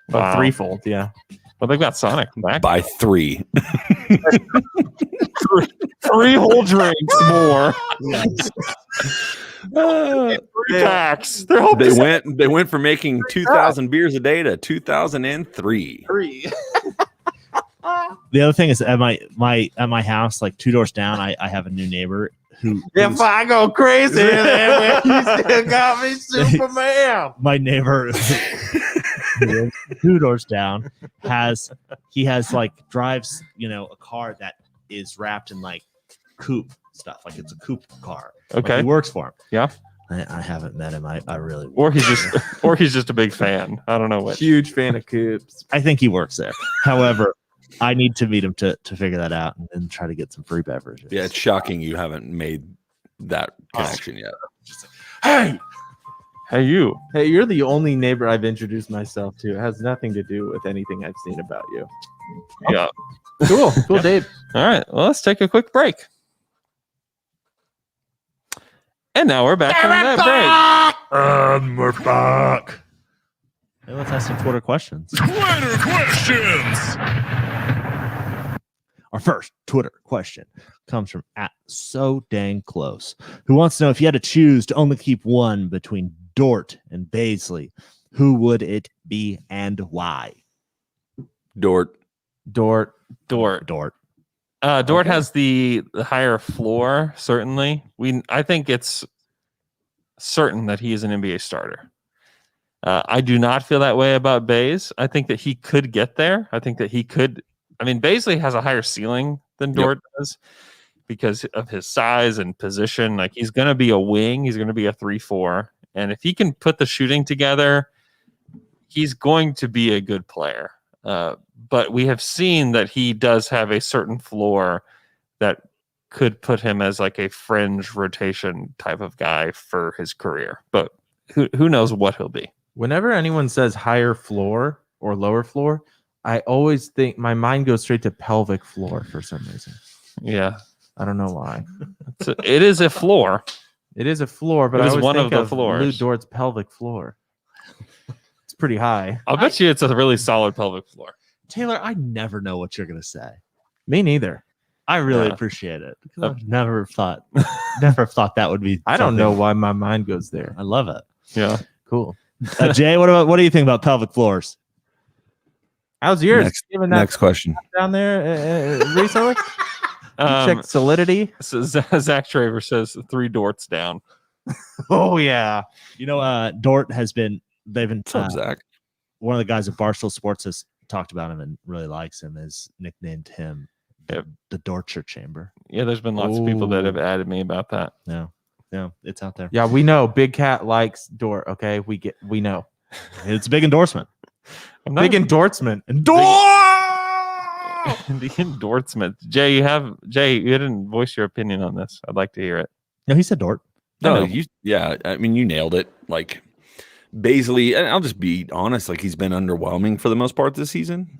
[SPEAKER 3] Wow.
[SPEAKER 4] Threefold. Yeah.
[SPEAKER 3] Well, they've got Sonic back
[SPEAKER 5] by 3.
[SPEAKER 3] 3 whole drinks more.
[SPEAKER 1] Yes.
[SPEAKER 3] 3 packs.
[SPEAKER 5] They went from making 2,000 beers a day to 2,003.
[SPEAKER 1] The other thing is at my house, like 2 doors down, I have a new neighbor who.
[SPEAKER 4] If I go crazy, man, you still got me Superman.
[SPEAKER 1] My neighbor, 2 doors down, drives a car that is wrapped in like coupe stuff, like it's a coupe car.
[SPEAKER 3] Okay,
[SPEAKER 1] he works for him.
[SPEAKER 3] Yeah.
[SPEAKER 1] I haven't met him. I really.
[SPEAKER 3] Or he's just a big fan. I don't know what.
[SPEAKER 4] Huge fan of Coops.
[SPEAKER 1] I think he works there. However, I need to meet him to figure that out and try to get some free beverages.
[SPEAKER 5] Yeah, it's shocking you haven't made that connection yet.
[SPEAKER 1] Just like,
[SPEAKER 3] hey, you.
[SPEAKER 4] Hey, you're the only neighbor I've introduced myself to. It has nothing to do with anything I've seen about you.
[SPEAKER 3] Yeah.
[SPEAKER 4] Cool, Dave.
[SPEAKER 3] All right. Well, let's take a quick break. And now we're back from that break.
[SPEAKER 1] And we're back. Hey, let's ask some Twitter questions.
[SPEAKER 2] Twitter questions.
[SPEAKER 1] Our first Twitter question comes from @SoDangClose, who wants to know if you had to choose to only keep one between Dort and Baisley, who would it be and why?
[SPEAKER 5] Dort.
[SPEAKER 3] Dort
[SPEAKER 1] Okay.
[SPEAKER 3] has the higher floor, certainly. I think it's certain that he is an NBA starter. I do not feel that way about Bays. I think that he could get there. I think that he could. I mean, Baisley has a higher ceiling than Dort does because of his size and position. Like, he's going to be a wing. He's going to be a 3-4. And if he can put the shooting together, he's going to be a good player. But we have seen that he does have a certain floor that could put him as like a fringe rotation type of guy for his career. But who knows what he'll be.
[SPEAKER 4] Whenever anyone says higher floor or lower floor, I always think my mind goes straight to pelvic floor for some reason.
[SPEAKER 3] Yeah.
[SPEAKER 4] I don't know why.
[SPEAKER 3] It is a floor.
[SPEAKER 4] It is a floor, but
[SPEAKER 3] It
[SPEAKER 4] I
[SPEAKER 3] is
[SPEAKER 4] always
[SPEAKER 3] one
[SPEAKER 4] think
[SPEAKER 3] of the floors.
[SPEAKER 4] Lou Dort's pelvic floor. It's pretty high.
[SPEAKER 3] I'll bet you it's a really solid pelvic floor.
[SPEAKER 1] Taylor, I never know what you're going to say.
[SPEAKER 4] Me neither.
[SPEAKER 1] I really
[SPEAKER 3] Yeah.
[SPEAKER 1] appreciate it. Because I've never thought that would be.
[SPEAKER 4] I don't
[SPEAKER 1] something.
[SPEAKER 4] know why my mind goes there.
[SPEAKER 1] I love it.
[SPEAKER 3] Yeah.
[SPEAKER 4] Cool.
[SPEAKER 1] Jay, what do you think about pelvic floors?
[SPEAKER 4] How's yours?
[SPEAKER 5] Next question.
[SPEAKER 4] Down there recently? Check solidity.
[SPEAKER 3] So Zach Traver says 3 Dorts down.
[SPEAKER 4] Oh yeah.
[SPEAKER 1] Dort they've been
[SPEAKER 5] What's up, Zach?
[SPEAKER 1] One of the guys at Barstool Sports has talked about him and really likes him, has nicknamed him the Dortcher Chamber.
[SPEAKER 3] Yeah, there's been lots of people that have added me about that.
[SPEAKER 1] Yeah, it's out there.
[SPEAKER 4] Yeah, we know Big Cat likes Dort. Okay, we know.
[SPEAKER 1] It's a big endorsement.
[SPEAKER 4] Big endorsement.
[SPEAKER 3] The endorsement. Jay, you didn't voice your opinion on this. I'd like to hear it.
[SPEAKER 1] No, he said Dort.
[SPEAKER 5] No, you nailed it. Like Baisley, and I'll just be honest, like he's been underwhelming for the most part this season.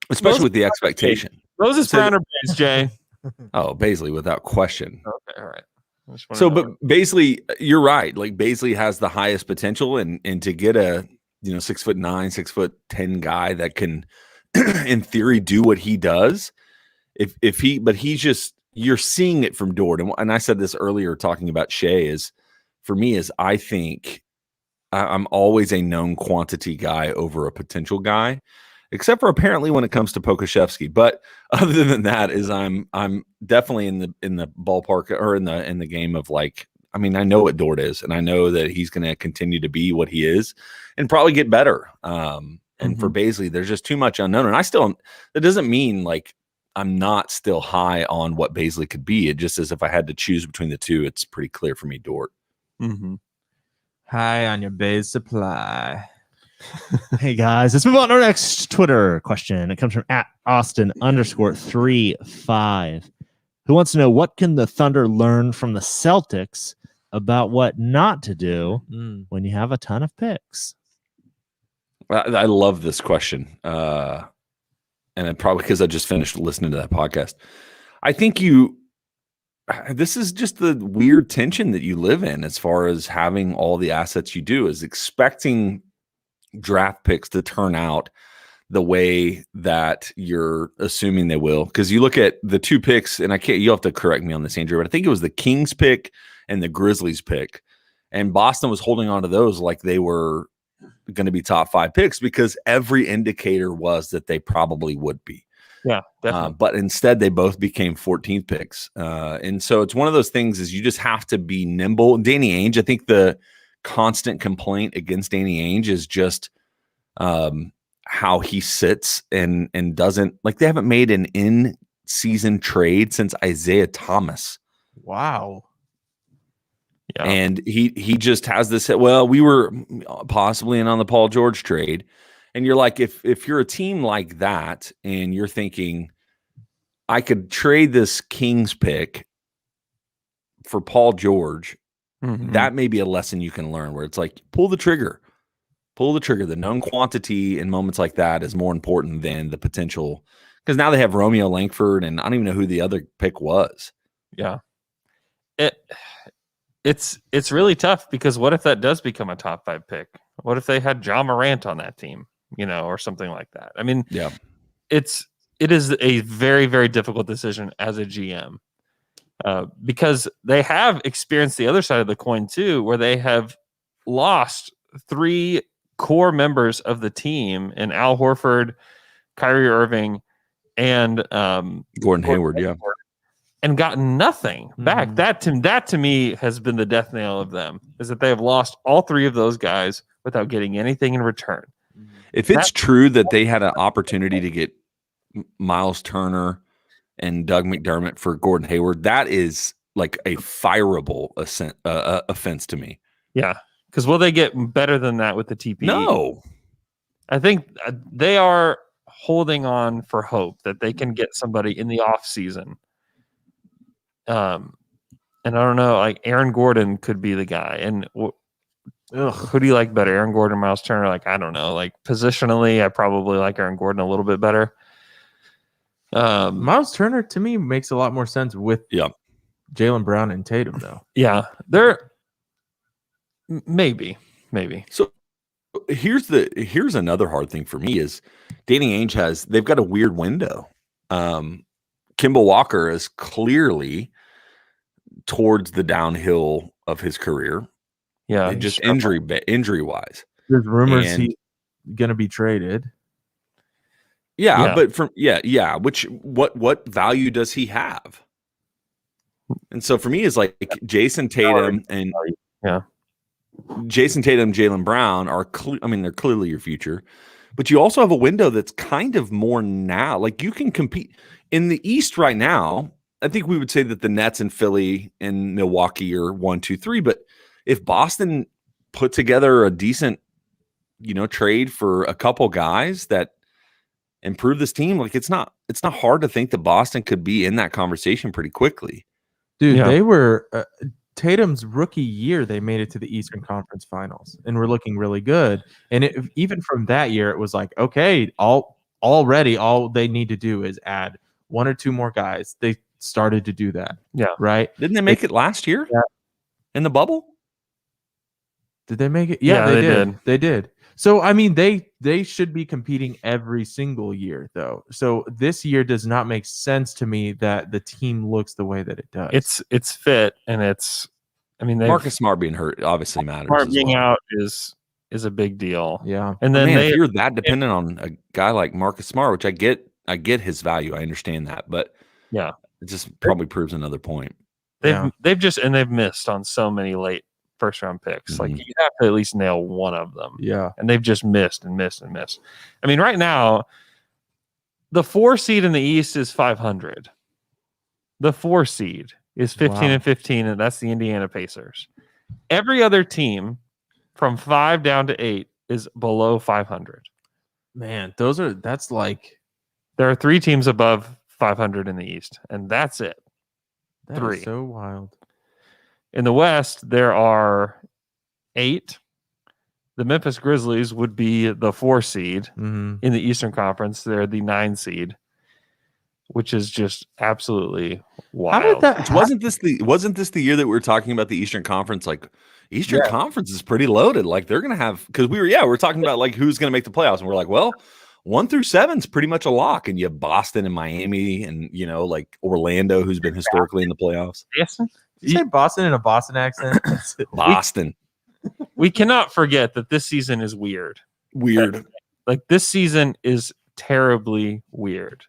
[SPEAKER 5] Especially with the expectation.
[SPEAKER 3] Roses, brown, or beige, Jay?
[SPEAKER 5] Oh, Baisley, without question.
[SPEAKER 3] Okay, all right.
[SPEAKER 5] So, but Baisley, you're right. Like Baisley has the highest potential, and to get a 6'9", 6'10" guy that can, in theory, do what he does. You're seeing it from Dort, and I said this earlier talking about Shea. I think I'm always a known quantity guy over a potential guy, except for apparently when it comes to Pokuševski. But other than that, I'm definitely in the ballpark or in the game of like, I mean, I know what Dort is, and I know that he's going to continue to be what he is and probably get better. And for Baisley, there's just too much unknown. And that doesn't mean like I'm not still high on what Baisley could be. It just is if I had to choose between the two, it's pretty clear for me, Dort.
[SPEAKER 3] Mm-hmm.
[SPEAKER 4] High on your base supply.
[SPEAKER 1] Hey guys, let's move on to our next Twitter question. It comes from @Austin_35, who wants to know, what can the Thunder learn from the Celtics about what not to do when you have a ton of picks?
[SPEAKER 5] I love this question. And probably because I just finished listening to that podcast. I think this is just the weird tension that you live in as far as having all the assets you do, is expecting draft picks to turn out the way that you're assuming they will. Because you look at the 2 picks, and you'll have to correct me on this, Andrew, but I think it was the Kings pick and the Grizzlies pick. And Boston was holding on to those like they were going to be top 5 picks because every indicator was that they probably would be.
[SPEAKER 3] Yeah, definitely.
[SPEAKER 5] But instead, they both became 14th picks. And so it's one of those things is you just have to be nimble. Danny Ainge, I think the constant complaint against Danny Ainge is just how he sits and doesn't, like, they haven't made an in-season trade since Isaiah Thomas.
[SPEAKER 4] Wow.
[SPEAKER 3] Yeah.
[SPEAKER 5] And he just has this, well, we were possibly in on the Paul George trade. And you're like, if you're a team like that and you're thinking, I could trade this Kings pick for Paul George, that may be a lesson you can learn, where it's like, pull the trigger. The known quantity in moments like that is more important than the potential. Because now they have Romeo Langford, and I don't even know who the other pick was.
[SPEAKER 3] Yeah. It's really tough, because what if that does become a top 5 pick? What if they had Ja Morant on that team, or something like that? I mean,
[SPEAKER 5] yeah,
[SPEAKER 3] it is a very, very difficult decision as a GM, because they have experienced the other side of the coin too, where they have lost 3 core members of the team in Al Horford, Kyrie Irving, and
[SPEAKER 5] Gordon Hayward,
[SPEAKER 3] and gotten nothing back. That to me has been the death nail of them, is that they have lost all 3 of those guys without getting anything in return.
[SPEAKER 5] If it's true that they had an opportunity to get Miles Turner and Doug McDermott for Gordon Hayward, that is like a fireable offense to me.
[SPEAKER 3] Yeah, because will they get better than that with the TPE?
[SPEAKER 5] No.
[SPEAKER 3] I think they are holding on for hope that they can get somebody in the off season. And I don't know, like Aaron Gordon could be the guy. And who do you like better, Aaron Gordon or Miles Turner? Like, I don't know. Like, positionally, I probably like Aaron Gordon a little bit better.
[SPEAKER 4] Miles Turner to me makes a lot more sense with Jaylen Brown and Tatum, though.
[SPEAKER 3] Yeah, they're maybe.
[SPEAKER 5] So here's another hard thing for me is Danny Ainge they've got a weird window. Kemba Walker is clearly towards the downhill of his career.
[SPEAKER 3] Yeah,
[SPEAKER 5] just injury wise.
[SPEAKER 4] There's rumors he's going to be traded.
[SPEAKER 5] Yeah, but which what value does he have? And so for me, is like Jason Tatum and Jaylen Brown are they're clearly your future, but you also have a window that's kind of more now. Like you can compete in the East right now. I think we would say that the Nets and Philly and Milwaukee are 1, 2, 3. But if Boston put together a decent, trade for a couple guys that improve this team, like it's not hard to think that Boston could be in that conversation pretty quickly.
[SPEAKER 4] Dude, they were Tatum's rookie year. They made it to the Eastern Conference Finals and were looking really good. And even from that year, it was like, okay, all they need to do is add 1 or 2 more guys. They started to do that.
[SPEAKER 3] Yeah.
[SPEAKER 4] Right.
[SPEAKER 5] Didn't they make it last year?
[SPEAKER 4] Yeah.
[SPEAKER 5] In the bubble?
[SPEAKER 4] Did they make it? Yeah, they did. They did. So, I mean, they should be competing every single year, though. So this year does not make sense to me that the team looks the way that it does.
[SPEAKER 3] It's fit, and
[SPEAKER 5] Marcus Smart being hurt obviously matters.
[SPEAKER 3] Smart being out is a big deal.
[SPEAKER 4] Yeah.
[SPEAKER 3] And then
[SPEAKER 5] if you're that dependent on a guy like Marcus Smart, which I get his value, I understand that, but
[SPEAKER 3] yeah,
[SPEAKER 5] it just probably proves another point.
[SPEAKER 3] They've missed on so many late first round picks. Like you have to at least nail one of them.
[SPEAKER 4] Yeah.
[SPEAKER 3] And they've just missed and missed and missed. I mean, right now, the 4 seed in the East is 500. The 4 seed is 15-15, and that's the Indiana Pacers. Every other team from 5 down to 8 is below 500.
[SPEAKER 4] Man, there
[SPEAKER 3] are 3 teams above 500 in the East, and that's it.
[SPEAKER 4] That
[SPEAKER 3] 3.
[SPEAKER 4] Is so wild.
[SPEAKER 3] In the West, there are 8. The Memphis Grizzlies would be the 4 seed. In the Eastern Conference. They're the 9 seed, which is just absolutely wild.
[SPEAKER 5] How did that? Wasn't this the year that we were talking about the Eastern Conference? Like Eastern Conference is pretty loaded. Like they're gonna have, because we were talking about like who's gonna make the playoffs, and we're like, well, 1 through 7 is pretty much a lock, and you have Boston and Miami, and like Orlando, who's been historically in the playoffs.
[SPEAKER 4] Did you say Boston in a Boston accent?
[SPEAKER 5] Boston.
[SPEAKER 3] We cannot forget that this season is weird. Like this season is terribly weird.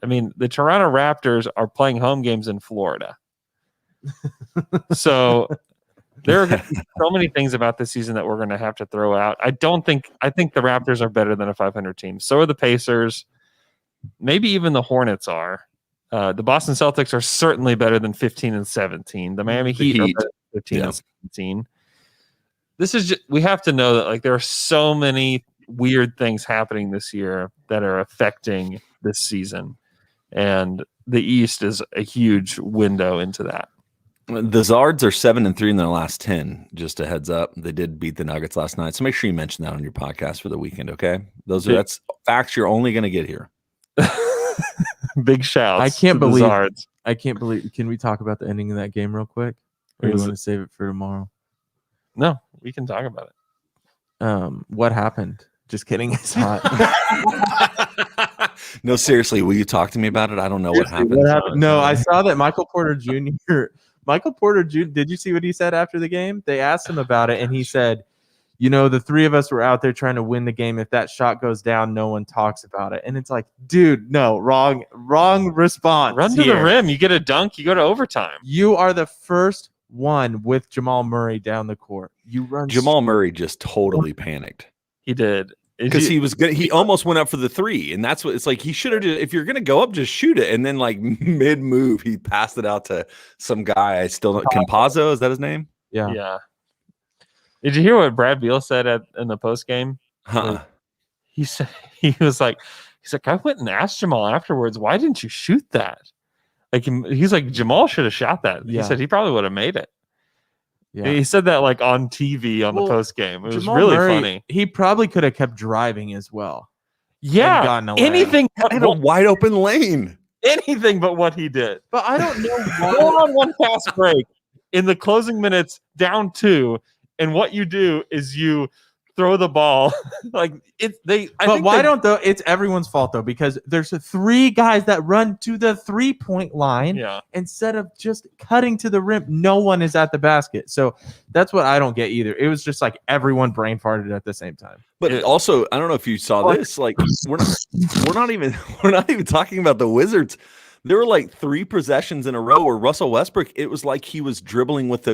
[SPEAKER 3] I mean, the Toronto Raptors are playing home games in Florida. So there are so many things about this season that we're going to have to throw out. I think the Raptors are better than a 500 team. So are the Pacers. Maybe even the Hornets are. The Boston Celtics are certainly better than 15 and 17. The Miami Heat are better than 15 and 17. This is we have to know that like there are so many weird things happening this year that are affecting this season, and the East is a huge window into that.
[SPEAKER 5] The Zards are 7-3 in their last 10. Just a heads up, they did beat the Nuggets last night, so make sure you mention that on your podcast for the weekend. Okay, that's facts you're only going to get here.
[SPEAKER 3] Big shouts!
[SPEAKER 4] I can't believe. Can we talk about the ending of that game real quick, or do you want to save it for tomorrow?
[SPEAKER 3] No, we can talk about
[SPEAKER 4] it. What happened? Just kidding. It's hot.
[SPEAKER 5] No, seriously, will you talk to me about it? I don't know what happened.
[SPEAKER 4] No, I saw that Michael Porter Jr. Did you see what he said after the game? They asked him about it, and he said, the 3 of us were out there trying to win the game. If that shot goes down, no one talks about it. And it's like, dude, no, wrong response.
[SPEAKER 3] Run to the rim. You get a dunk. You go to overtime.
[SPEAKER 4] You are the first one with Jamal Murray down the court.
[SPEAKER 5] Jamal Murray just totally panicked.
[SPEAKER 3] He did.
[SPEAKER 5] Because he almost went up for the 3, and that's what it's like. He should have if you're gonna go up, just shoot it. And then like mid move, he passed it out to some guy. I still don't. Campazzo, is that his name?
[SPEAKER 3] Yeah. Did you hear what Brad Beal said in the post game? He said he's like, I went and asked Jamal afterwards, why didn't you shoot that? Like he's like, Jamal should have shot that. He said he probably would have made it. Yeah. He said that like on TV on the post game. It was really funny.
[SPEAKER 4] He probably could have kept driving as well.
[SPEAKER 3] Yeah, anything
[SPEAKER 5] in a wide open lane.
[SPEAKER 3] Anything but what he did.
[SPEAKER 4] But I don't know why.
[SPEAKER 3] Go on one fast break in the closing minutes, down 2, and what you do is you throw the ball. Like
[SPEAKER 4] it's everyone's fault though, because there's 3 guys that run to the 3-point line.
[SPEAKER 3] Yeah.
[SPEAKER 4] Instead of just cutting to the rim, no one is at the basket. So that's what I don't get either. It was just like everyone brain farted at the same time.
[SPEAKER 5] But also, I don't know if you saw this. Like, we're not even talking about the Wizards. There were like 3 possessions in a row where Russell Westbrook, it was like he was dribbling with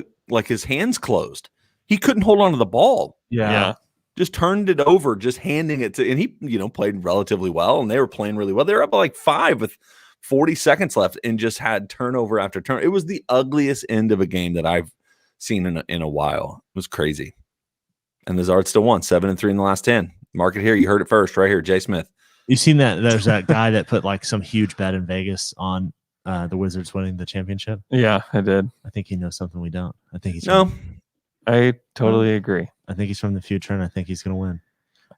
[SPEAKER 5] his hands closed. He couldn't hold on to the ball.
[SPEAKER 3] Yeah.
[SPEAKER 5] Just turned it over, just handing it to, and he, played relatively well, and they were playing really well. They were up by like 5 with 40 seconds left and just had turnover after turn. It was the ugliest end of a game that I've seen in a while. It was crazy. And the Zards still won 7-3 in the last 10. Mark it here. You heard it first right here. Jay Smith.
[SPEAKER 1] You've seen that there's that guy that put like some huge bet in Vegas on the Wizards winning the championship.
[SPEAKER 3] Yeah, I did.
[SPEAKER 1] I think he knows something we don't. I think he's
[SPEAKER 3] I totally agree.
[SPEAKER 1] I think he's from the future, and I think he's going to win.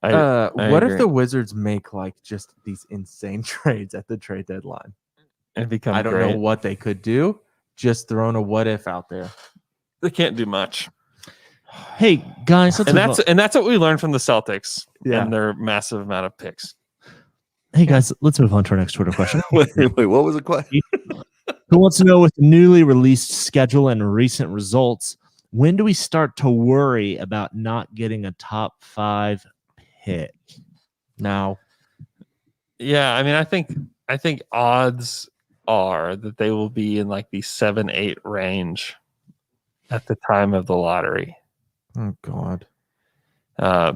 [SPEAKER 4] What
[SPEAKER 3] agree.
[SPEAKER 4] if the Wizards make like just these insane trades at the trade deadline?
[SPEAKER 3] And become
[SPEAKER 4] I don't
[SPEAKER 3] great.
[SPEAKER 4] know what they could do. Just throwing a what if out there.
[SPEAKER 3] They can't do much.
[SPEAKER 1] Hey guys,
[SPEAKER 3] And that's what we learned from the Celtics
[SPEAKER 4] Yeah.
[SPEAKER 3] and their massive amount of picks.
[SPEAKER 1] hey guys, let's move on to our next Twitter question.
[SPEAKER 5] Wait, what was the question?
[SPEAKER 1] Who wants to know, with the newly released schedule and recent results, when do we start to worry about not getting a top 5 pick?
[SPEAKER 4] Now,
[SPEAKER 3] Yeah, I mean, I think odds are that they will be in like the 7-8 range at the time of the lottery.
[SPEAKER 4] oh God.
[SPEAKER 3] I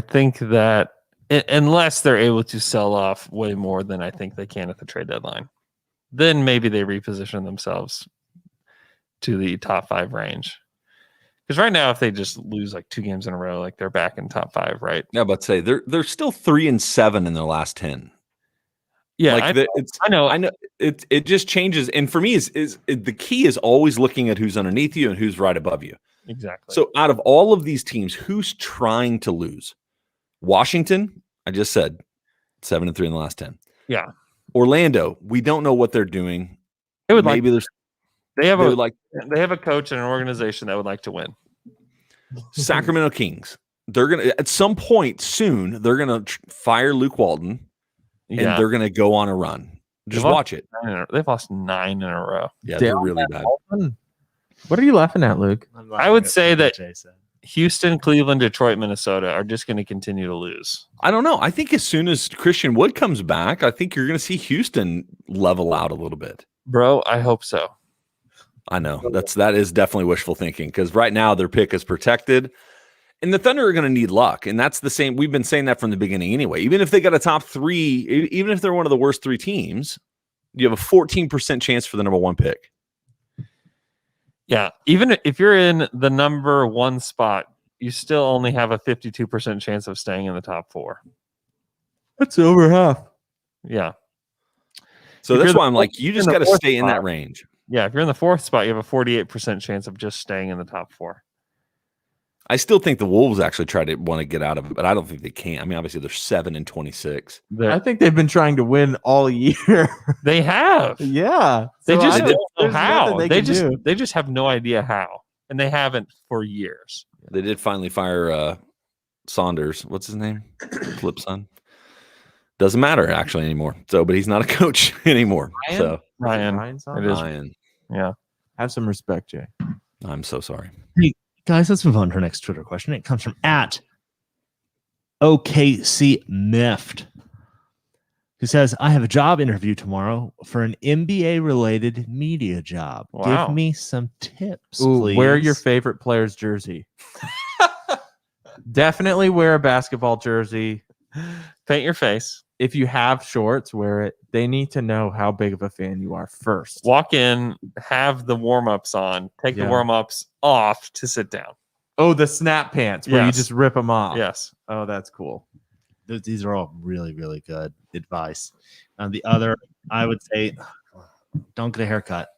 [SPEAKER 3] think that unless they're able to sell off way more than I think they can at the trade deadline, then maybe they reposition themselves to the top 5 range. Because right now, if they just lose like 2 games in a row, like they're back in top 5, right?
[SPEAKER 5] Yeah, but say they're still 3-7 in their last 10.
[SPEAKER 3] Yeah,
[SPEAKER 5] Like
[SPEAKER 3] I know.
[SPEAKER 5] It just changes. And for me, is the key is always looking at who's underneath you and who's right above you.
[SPEAKER 3] Exactly.
[SPEAKER 5] So out of all of these teams, who's trying to lose? Washington, I just said 7-3 in the last 10.
[SPEAKER 3] Yeah.
[SPEAKER 5] Orlando, we don't know what they're doing.
[SPEAKER 3] They would
[SPEAKER 5] Maybe
[SPEAKER 3] they have
[SPEAKER 5] they
[SPEAKER 3] a coach and an organization that would like to win.
[SPEAKER 5] Sacramento Kings. They're gonna at some point soon. They're gonna fire Luke Walton, and they're gonna go on a run. Just watch it.
[SPEAKER 3] They've lost 9 in a row.
[SPEAKER 5] Yeah, they're really bad.
[SPEAKER 4] What are you laughing at, Luke?
[SPEAKER 3] I would say that Houston, Cleveland, Detroit, Minnesota are just going to continue to lose.
[SPEAKER 5] I don't know. I think as soon as Christian Wood comes back, I think you're going to see Houston level out a little bit.
[SPEAKER 3] Bro, I hope so.
[SPEAKER 5] I know that is definitely wishful thinking, because right now their pick is protected, and the Thunder are going to need luck, and that's the same. We've been saying that from the beginning anyway. Even if they got a top 3, even if they're one of the worst 3 teams, you have a 14% chance for the number 1 pick.
[SPEAKER 3] Yeah, even if you're in the number 1 spot, you still only have a 52% chance of staying in the top 4.
[SPEAKER 4] That's over half.
[SPEAKER 3] Yeah.
[SPEAKER 5] So that's why I'm like, you just got to stay in that range.
[SPEAKER 3] Yeah, if you're in the 4th spot, you have a 48% chance of just staying in the top 4.
[SPEAKER 5] I still think the Wolves actually want to get out of it, but I don't think they can. I mean, obviously they're 7-26.
[SPEAKER 4] I think they've been trying to win all year.
[SPEAKER 3] They have.
[SPEAKER 4] Yeah.
[SPEAKER 3] They
[SPEAKER 4] So
[SPEAKER 3] just
[SPEAKER 4] I
[SPEAKER 3] don't know
[SPEAKER 4] there's
[SPEAKER 3] how.
[SPEAKER 4] nothing
[SPEAKER 3] They just have no idea how. And they haven't for years.
[SPEAKER 5] They did finally fire Saunders. What's his name? Flip son. Doesn't matter actually anymore. So, but he's not a coach anymore.
[SPEAKER 4] Ryan?
[SPEAKER 5] So
[SPEAKER 3] Ryan.
[SPEAKER 4] It
[SPEAKER 3] is.
[SPEAKER 5] Ryan.
[SPEAKER 3] Yeah.
[SPEAKER 4] Have some respect, Jay.
[SPEAKER 5] I'm so sorry.
[SPEAKER 1] Guys, let's move on to our next Twitter question. It comes from @OKC Miffed, who says, I have a job interview tomorrow for an NBA-related media job.
[SPEAKER 3] Wow.
[SPEAKER 1] Give me some tips,
[SPEAKER 4] Ooh,
[SPEAKER 1] please.
[SPEAKER 4] wear your favorite player's jersey. Definitely wear a basketball jersey.
[SPEAKER 3] Paint your face.
[SPEAKER 4] If you have shorts, wear it. They need to know how big of a fan you are first.
[SPEAKER 3] Walk in, have the warm-ups on, take the warm-ups off to sit down.
[SPEAKER 4] Oh, the snap pants where you
[SPEAKER 3] Yes.
[SPEAKER 4] just rip them off.
[SPEAKER 3] Yes.
[SPEAKER 4] Oh, that's cool.
[SPEAKER 1] These are all really, really good advice. The other, I would say, don't get a haircut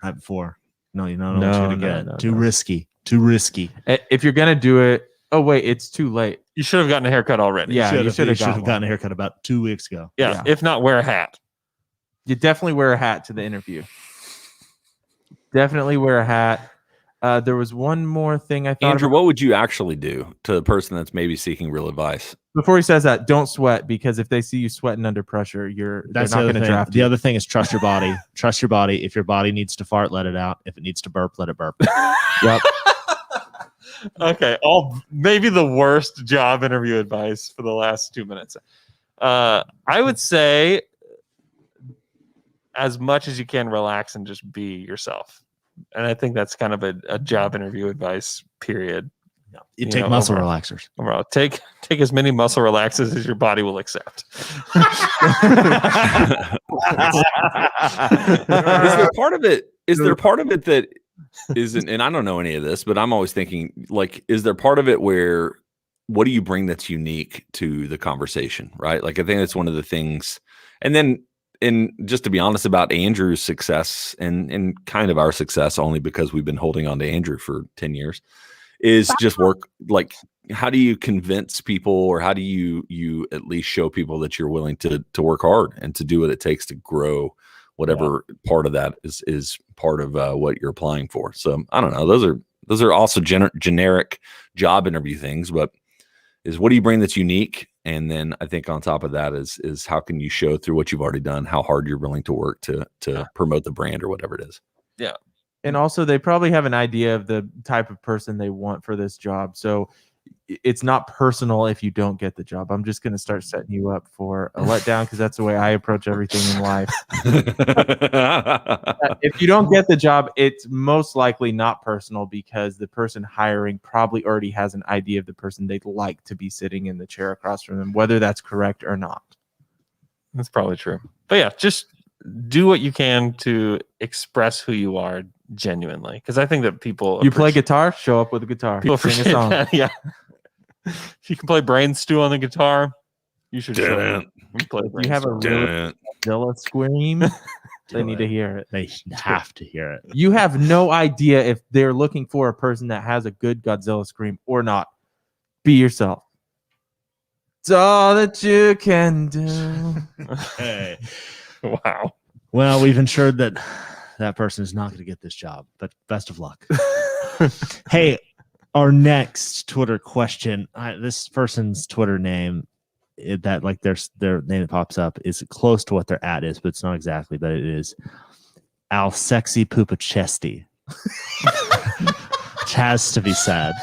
[SPEAKER 1] right before. No, you don't know what you're going to get.
[SPEAKER 4] no,
[SPEAKER 1] Too
[SPEAKER 4] no.
[SPEAKER 1] risky. Too risky.
[SPEAKER 4] If you're going to do it, oh, wait, it's too late.
[SPEAKER 3] You should have gotten a haircut already.
[SPEAKER 4] Yeah, you should have
[SPEAKER 1] gotten a haircut about 2 weeks ago.
[SPEAKER 3] Yeah. If not, wear a hat.
[SPEAKER 4] You definitely wear a hat to the interview. Definitely wear a hat. There was one more thing I thought
[SPEAKER 5] Andrew,
[SPEAKER 4] about.
[SPEAKER 5] what would you actually do to the person that's maybe seeking real advice?
[SPEAKER 4] Before he says that, don't sweat, because if they see you sweating under pressure, they're not going to draft
[SPEAKER 1] The
[SPEAKER 4] you.
[SPEAKER 1] other thing is trust your body. Trust your body. If your body needs to fart, let it out. If it needs to burp, let it burp.
[SPEAKER 4] Yep.
[SPEAKER 3] Okay, maybe the worst job interview advice for the last 2 minutes. I would say, as much as you can, relax and just be yourself. And I think that's kind of a job interview advice, period.
[SPEAKER 1] You take muscle relaxers.
[SPEAKER 3] Overall, take as many muscle relaxers as your body will accept.
[SPEAKER 5] Is there part of it? Is there part of it that isn't? And I don't know any of this, but I'm always thinking, like, is there part of it where what do you bring that's unique to the conversation, right? Like, I think that's one of the things. And then, and just to be honest about Andrew's success and kind of our success, only because we've been holding on to Andrew for 10 years, is just work. Like, how do you convince people, or how do you at least show people that you're willing to work hard and to do what it takes to grow whatever part of that is part of what you're applying for. So I don't know. Those are also generic job interview things, but is what do you bring that's unique? And then I think on top of that is how can you show through what you've already done, how hard you're willing to work to promote the brand or whatever it is.
[SPEAKER 3] Yeah.
[SPEAKER 4] And also, they probably have an idea of the type of person they want for this job. So it's not personal if you don't get the job. I'm just going to start setting you up for a letdown, because that's the way I approach everything in life. If you don't get the job, it's most likely not personal, because the person hiring probably already has an idea of the person they'd like to be sitting in the chair across from them, whether that's correct or not.
[SPEAKER 3] That's probably true. But yeah, just do what you can to express who you are genuinely, because I think that people
[SPEAKER 4] play guitar, show up with a guitar,
[SPEAKER 3] people
[SPEAKER 4] sing a
[SPEAKER 3] appreciate
[SPEAKER 4] song.
[SPEAKER 3] that, yeah. If you can play Brain Stew on the guitar, you should show up and play Brain
[SPEAKER 4] You have a
[SPEAKER 3] Stew.
[SPEAKER 4] really Godzilla scream, they need to hear it.
[SPEAKER 1] They have to hear it.
[SPEAKER 4] You have no idea if they're looking for a person that has a good Godzilla scream or not. Be yourself. It's all that you can do.
[SPEAKER 1] Hey.
[SPEAKER 3] Wow.
[SPEAKER 1] Well, we've ensured that that person is not going to get this job, but best of luck. Hey, our next Twitter question. This person's Twitter name, that like their name that pops up is close to what their @ is, but it's not exactly. But it is Al Sexy Poopa Chesty, which has to be said.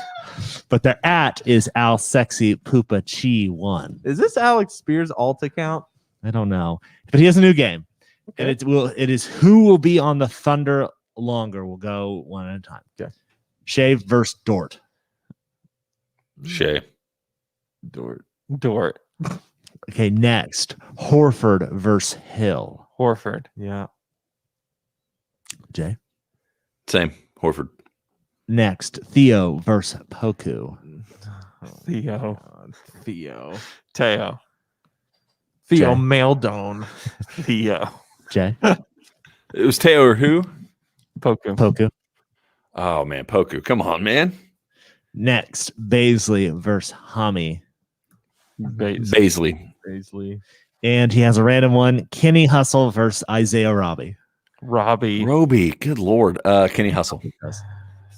[SPEAKER 1] But their @ is Al Sexy Poopa Chi 1.
[SPEAKER 4] Is this Alex Spears' alt account?
[SPEAKER 1] I don't know, but he has a new game, and it is who will be on the Thunder longer. We'll go one at a time.
[SPEAKER 4] Okay.
[SPEAKER 1] Shea versus Dort.
[SPEAKER 5] Shea.
[SPEAKER 3] Dort.
[SPEAKER 1] Okay, next Horford versus Hill.
[SPEAKER 3] Horford.
[SPEAKER 4] Yeah.
[SPEAKER 1] Jay.
[SPEAKER 5] Same. Horford.
[SPEAKER 1] Next Theo versus Poku.
[SPEAKER 3] Theo.
[SPEAKER 4] Theo.
[SPEAKER 3] Teo.
[SPEAKER 4] Theo
[SPEAKER 1] Jay.
[SPEAKER 4] Maldone.
[SPEAKER 3] Theo.
[SPEAKER 1] Jay.
[SPEAKER 5] It was Teo or who?
[SPEAKER 1] Poku.
[SPEAKER 5] Oh man, Poku. Come on, man.
[SPEAKER 1] Next Baisley versus Hami.
[SPEAKER 5] Baisley.
[SPEAKER 1] And he has a random one. Kenny Hustle versus Isaiah Robbie.
[SPEAKER 5] Roby. Good Lord. Kenny Hustle.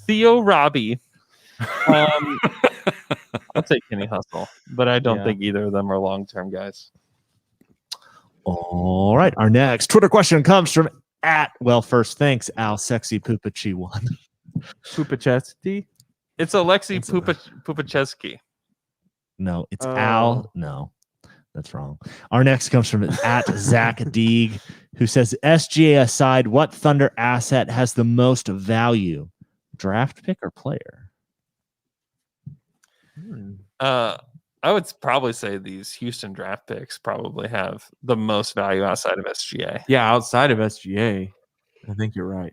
[SPEAKER 3] Theo Robbie. I'll take Kenny Hustle, but I don't think either of them are long-term guys.
[SPEAKER 1] All right. Our next Twitter question comes from first, thanks, Al Sexy Poopachi 1.
[SPEAKER 4] Pupachesty?
[SPEAKER 3] It's Alexei Pupacheski.
[SPEAKER 1] No, it's Al. No, that's wrong. Our next comes from Zach Deeg, who says, SGA aside, what Thunder asset has the most value? Draft pick or player?
[SPEAKER 3] I would probably say these Houston draft picks probably have the most value outside of SGA.
[SPEAKER 4] Yeah, outside of SGA. I think you're right.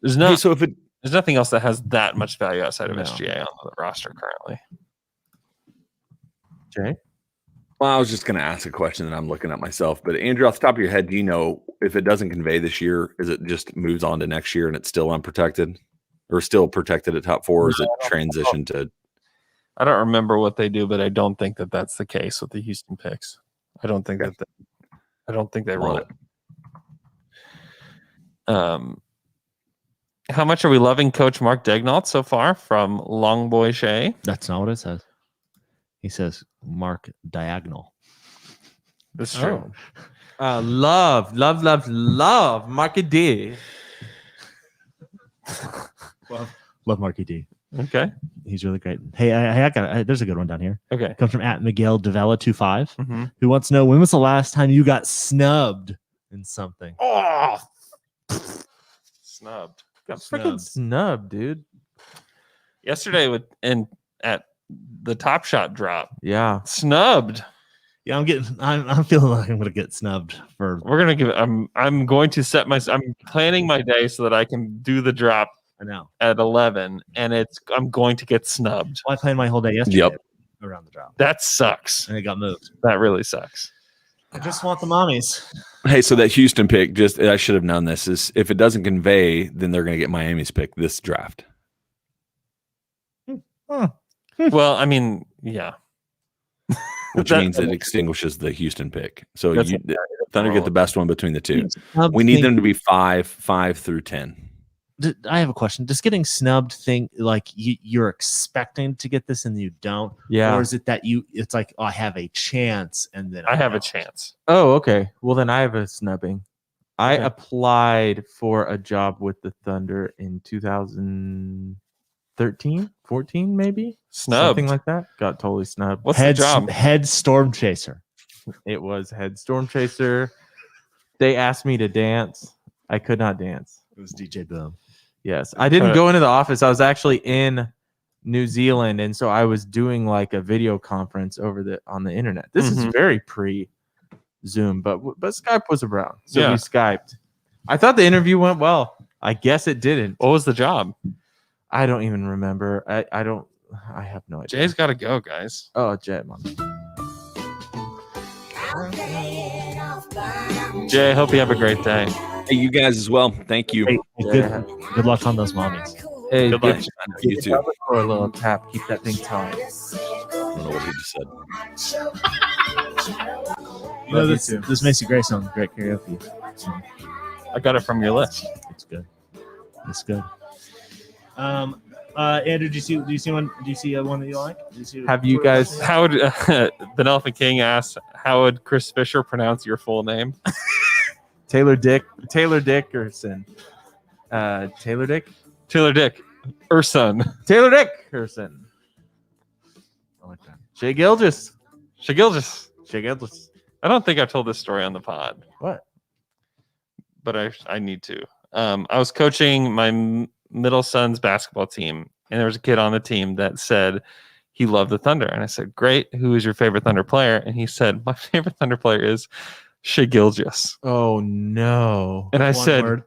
[SPEAKER 3] There's nothing else that has that much value outside of
[SPEAKER 4] No.
[SPEAKER 3] SGA on the roster currently.
[SPEAKER 4] Jay?
[SPEAKER 5] Well, I was just going to ask a question that I'm looking at myself, but Andrew, off the top of your head, do you know if it doesn't convey this year, is it just moves on to next year and it's still unprotected, or still protected at top 4, or is it transitioned to?
[SPEAKER 3] I don't remember what they do, but I don't think that that's the case with the Houston picks. I don't think I don't think they run it. how much are we loving Coach Mark Degnault so far from Long Boy Shay?
[SPEAKER 1] That's not what it says. He says Mark Diagonal.
[SPEAKER 3] That's true.
[SPEAKER 4] Love Marky D.
[SPEAKER 1] Love Marky D.
[SPEAKER 3] Okay.
[SPEAKER 1] He's really great. Hey, there's a good one down here.
[SPEAKER 3] Okay.
[SPEAKER 1] Comes from @Miguel Devella 25,
[SPEAKER 3] Mm-hmm.
[SPEAKER 1] who wants to know, when was the last time you got snubbed in something?
[SPEAKER 3] Oh, snubbed.
[SPEAKER 4] Got freaking snubbed, dude.
[SPEAKER 3] Yesterday at the Top Shot drop.
[SPEAKER 4] Yeah.
[SPEAKER 3] Snubbed.
[SPEAKER 1] Yeah, I'm feeling like I'm gonna get snubbed for.
[SPEAKER 3] We're gonna give. I'm going to set my. I'm planning my day so that I can do the drop.
[SPEAKER 1] I know.
[SPEAKER 3] At 11, and I'm going to get snubbed.
[SPEAKER 1] Well, I planned my whole day yesterday around the drop.
[SPEAKER 3] That sucks.
[SPEAKER 1] And it got moved.
[SPEAKER 3] That really sucks.
[SPEAKER 1] I just want the mommies.
[SPEAKER 5] Hey, so that Houston pick, I should have known this, is if it doesn't convey, then they're going to get Miami's pick this draft.
[SPEAKER 3] Well, I mean, yeah.
[SPEAKER 5] Which means it extinguishes the Houston pick. So Thunder get the best one between the two. We need them to be 5 through 10.
[SPEAKER 1] I have a question. Does getting snubbed think like you're expecting to get this and you don't?
[SPEAKER 4] Yeah.
[SPEAKER 1] Or is it that it's like, oh, I have a chance and then
[SPEAKER 3] I have a chance?
[SPEAKER 4] Oh, okay. Well, then I have a snubbing. I applied for a job with the Thunder in 2013, 14, maybe?
[SPEAKER 3] Snubbed.
[SPEAKER 4] Something like that. Got totally snubbed.
[SPEAKER 3] What's the job?
[SPEAKER 1] Head storm chaser.
[SPEAKER 4] It was head storm chaser. They asked me to dance. I could not dance.
[SPEAKER 1] It was DJ Boom.
[SPEAKER 4] Yes. I didn't go into the office. I was actually in New Zealand, and so I was doing like a video conference on the internet. This is very pre-Zoom, but Skype was around. So we Skyped. I thought the interview went well. I guess it didn't.
[SPEAKER 3] What was the job?
[SPEAKER 4] I don't even remember. I have no idea.
[SPEAKER 3] Jay's got to go, guys.
[SPEAKER 4] Oh, Jet, mom.
[SPEAKER 3] Jay, I hope you have a great day.
[SPEAKER 5] Hey, you guys as well. Thank you.
[SPEAKER 1] Hey, good luck on those mommies.
[SPEAKER 4] Hey,
[SPEAKER 3] Good luck.
[SPEAKER 5] You too.
[SPEAKER 4] For a little tap. Keep that thing tight.
[SPEAKER 5] I don't know what he just said.
[SPEAKER 1] You know, this Macy Gray song, great karaoke.
[SPEAKER 3] I got it from your list.
[SPEAKER 1] It's good. It's good. Andrew, do you see one? Do you see one that you like?
[SPEAKER 4] Have you guys?
[SPEAKER 3] How would the Elephant King ask? How would Chris Fisher pronounce your full name?
[SPEAKER 4] Taylor Dickerson. Taylor Dick
[SPEAKER 3] Urson.
[SPEAKER 4] Taylor Dickerson.
[SPEAKER 1] I like that.
[SPEAKER 4] Shea Gilgis.
[SPEAKER 3] I don't think I've told this story on the pod.
[SPEAKER 4] What?
[SPEAKER 3] But I need to. I was coaching my middle son's basketball team, and there was a kid on the team that said he loved the Thunder. And I said, great. Who is your favorite Thunder player? And he said, my favorite Thunder player is Shea Gilgeous.
[SPEAKER 4] Oh no.
[SPEAKER 3] And I said,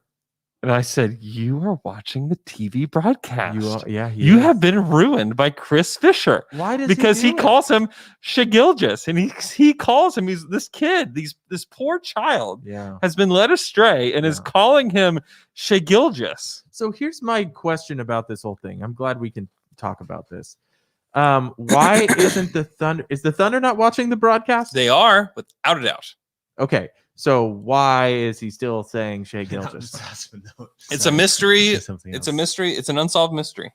[SPEAKER 3] you are watching the TV broadcast.
[SPEAKER 4] You
[SPEAKER 3] have been ruined by Chris Fisher.
[SPEAKER 4] Why does
[SPEAKER 3] because he
[SPEAKER 4] do it?
[SPEAKER 3] calls him Shea Gilgeous, and he calls him, he's this kid, this poor child has been led astray and is calling him Shea Gilgeous.
[SPEAKER 4] So here's my question about this whole thing. I'm glad we can talk about this. Why isn't the Thunder not watching the broadcast?
[SPEAKER 3] They are, without a doubt.
[SPEAKER 4] Okay. So why is he still saying Shea Gilgeous?
[SPEAKER 3] It's a mystery. It's a mystery. It's an unsolved mystery.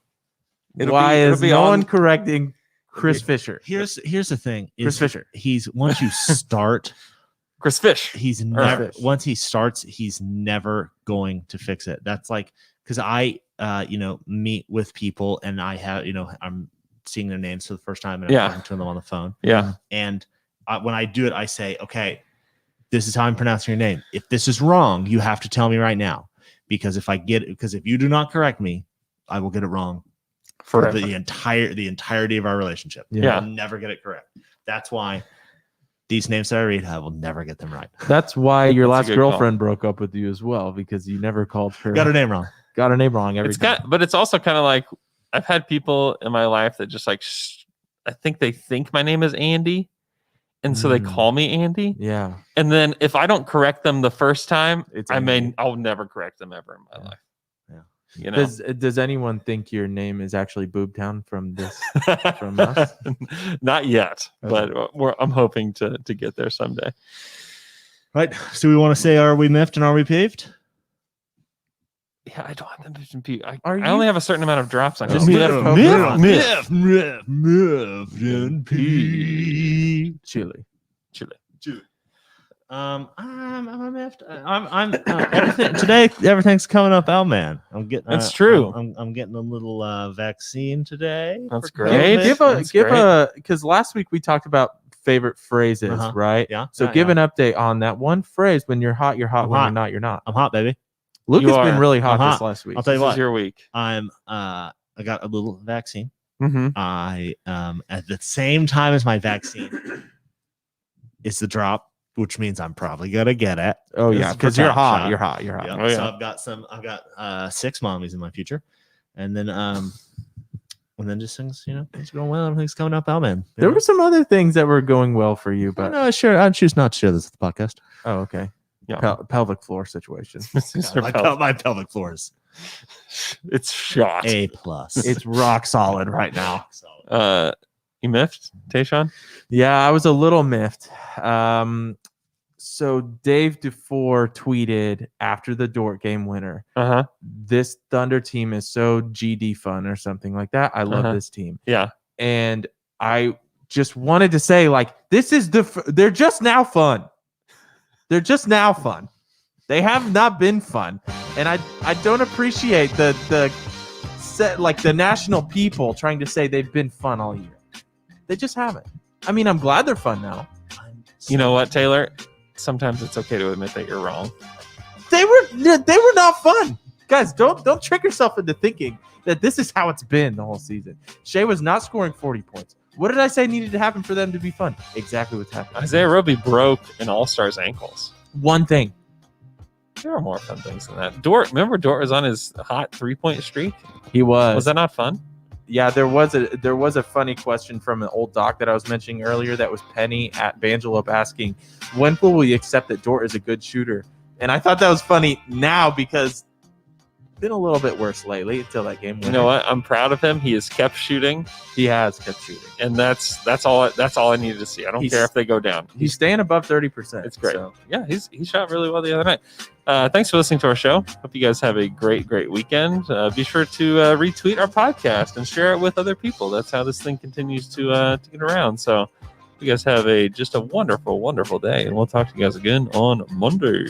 [SPEAKER 4] Why is no one correcting Chris Fisher?
[SPEAKER 1] Here's the thing.
[SPEAKER 4] Chris Fisher.
[SPEAKER 1] He's once you start
[SPEAKER 3] Chris Fish.
[SPEAKER 1] He's never once he starts, he's never going to fix it. That's like because I meet with people and I have I'm seeing their names for the first time and I'm talking to them on the phone.
[SPEAKER 3] Yeah.
[SPEAKER 1] And when I do it, I say, okay, this is how I'm pronouncing your name. If this is wrong, you have to tell me right now. Because if you do not correct me, I will get it wrong for the entirety of our relationship.
[SPEAKER 3] Yeah.
[SPEAKER 1] I'll never get it correct. That's why these names that I read, I will never get them right.
[SPEAKER 4] That's why your last girlfriend broke up with you as well, because you never called her.
[SPEAKER 1] Got her name wrong.
[SPEAKER 4] Every time.
[SPEAKER 3] But it's also kind of like I've had people in my life that just like I think my name is Andy. And so they call me Andy.
[SPEAKER 4] Yeah.
[SPEAKER 3] And then if I don't correct them the first time,
[SPEAKER 4] Andy.
[SPEAKER 3] I'll never correct them ever in my life. Yeah.
[SPEAKER 4] Does anyone think your name is actually Boobtown from us?
[SPEAKER 3] Not yet, but I'm hoping to get there someday.
[SPEAKER 1] Right. So we want to say, are we miffed and are we peeved?
[SPEAKER 3] Yeah, I don't have them to compute. I
[SPEAKER 4] Are
[SPEAKER 3] only
[SPEAKER 4] you-
[SPEAKER 3] have a certain amount of drops on
[SPEAKER 4] Just
[SPEAKER 3] it.
[SPEAKER 4] Miff,
[SPEAKER 1] Miff, and P.
[SPEAKER 4] Chili.
[SPEAKER 1] I'm miffed. I'm everything today. Everything's coming up, out, man. I'm getting.
[SPEAKER 3] That's true.
[SPEAKER 1] I'm getting a little vaccine today.
[SPEAKER 3] That's
[SPEAKER 1] for
[SPEAKER 3] great.
[SPEAKER 1] COVID.
[SPEAKER 4] Because last week we talked about favorite phrases,
[SPEAKER 1] Uh-huh.
[SPEAKER 4] right?
[SPEAKER 1] Yeah.
[SPEAKER 4] So
[SPEAKER 1] yeah,
[SPEAKER 4] give
[SPEAKER 1] yeah.
[SPEAKER 4] an update on that one phrase. When you're hot, you're hot.
[SPEAKER 1] I'm
[SPEAKER 4] When
[SPEAKER 1] hot.
[SPEAKER 4] you're not, you're not.
[SPEAKER 1] I'm hot, baby.
[SPEAKER 4] Luke
[SPEAKER 3] You
[SPEAKER 4] has been
[SPEAKER 3] are.
[SPEAKER 4] really hot
[SPEAKER 1] I'm
[SPEAKER 4] this
[SPEAKER 1] hot.
[SPEAKER 4] last week.
[SPEAKER 1] I'll tell you
[SPEAKER 3] This is
[SPEAKER 1] what.
[SPEAKER 3] your week.
[SPEAKER 1] I got a little vaccine.
[SPEAKER 3] Mm-hmm.
[SPEAKER 1] I at the same time as my vaccine, it's the drop, which means I'm probably gonna get it.
[SPEAKER 4] Oh
[SPEAKER 1] This
[SPEAKER 4] yeah,
[SPEAKER 1] is
[SPEAKER 4] because
[SPEAKER 1] for
[SPEAKER 4] you're
[SPEAKER 1] top
[SPEAKER 4] hot.
[SPEAKER 1] shot.
[SPEAKER 4] You're hot. You're hot.
[SPEAKER 1] Yep.
[SPEAKER 3] Oh, yeah.
[SPEAKER 1] So I've got 6 mommies in my future, and then just things, things are going well. Everything's coming up, out, man.
[SPEAKER 4] There were some other things that were going well for you, but
[SPEAKER 1] no, sure. I choose not to share this with the podcast.
[SPEAKER 4] oh okay.
[SPEAKER 3] Yeah.
[SPEAKER 4] Pelvic floor situation.
[SPEAKER 1] My pelvic floor is
[SPEAKER 3] It's shot.
[SPEAKER 1] A+.
[SPEAKER 4] It's rock solid right now.
[SPEAKER 3] You miffed, Tayshawn?
[SPEAKER 4] Yeah, I was a little miffed. So Dave DeFore tweeted after the Dort game winner,
[SPEAKER 3] Uh-huh.
[SPEAKER 4] this Thunder team is so GD fun or something like that. I love this team.
[SPEAKER 3] Yeah.
[SPEAKER 4] And I just wanted to say, like, they're just now fun. They're just now fun. They have not been fun. And I don't appreciate the national people trying to say they've been fun all year. They just haven't. I mean, I'm glad they're fun now.
[SPEAKER 3] You know what, Taylor? Sometimes it's okay to admit that you're wrong.
[SPEAKER 4] They were not fun. Guys, don't trick yourself into thinking that this is how it's been the whole season. Shea was not scoring 40 points. What did I say needed to happen for them to be fun? Exactly what's happening.
[SPEAKER 3] Isaiah Roby broke an All-Star's ankles.
[SPEAKER 4] One thing.
[SPEAKER 3] There are more fun things than that. Remember Dort was on his hot 3-point streak?
[SPEAKER 4] He was.
[SPEAKER 3] Was that not fun?
[SPEAKER 4] Yeah, there was a funny question from an old doc that I was mentioning earlier. That was Penny at Bangelope asking, when will we accept that Dort is a good shooter? And I thought that was funny now because it's been a little bit worse lately until that game.
[SPEAKER 3] You know what? I'm proud of him. He has kept shooting,
[SPEAKER 4] He has kept shooting.
[SPEAKER 3] and that's all I needed to see. I don't care if they go down.
[SPEAKER 4] He's staying above 30%.
[SPEAKER 3] It's great.
[SPEAKER 4] So.
[SPEAKER 3] Yeah, he shot really well the other night. Thanks for listening to our show. Hope you guys have a great weekend. Be sure to retweet our podcast and share it with other people. That's how this thing continues to get around. So you guys have just a wonderful day, and we'll talk to you guys again on Monday.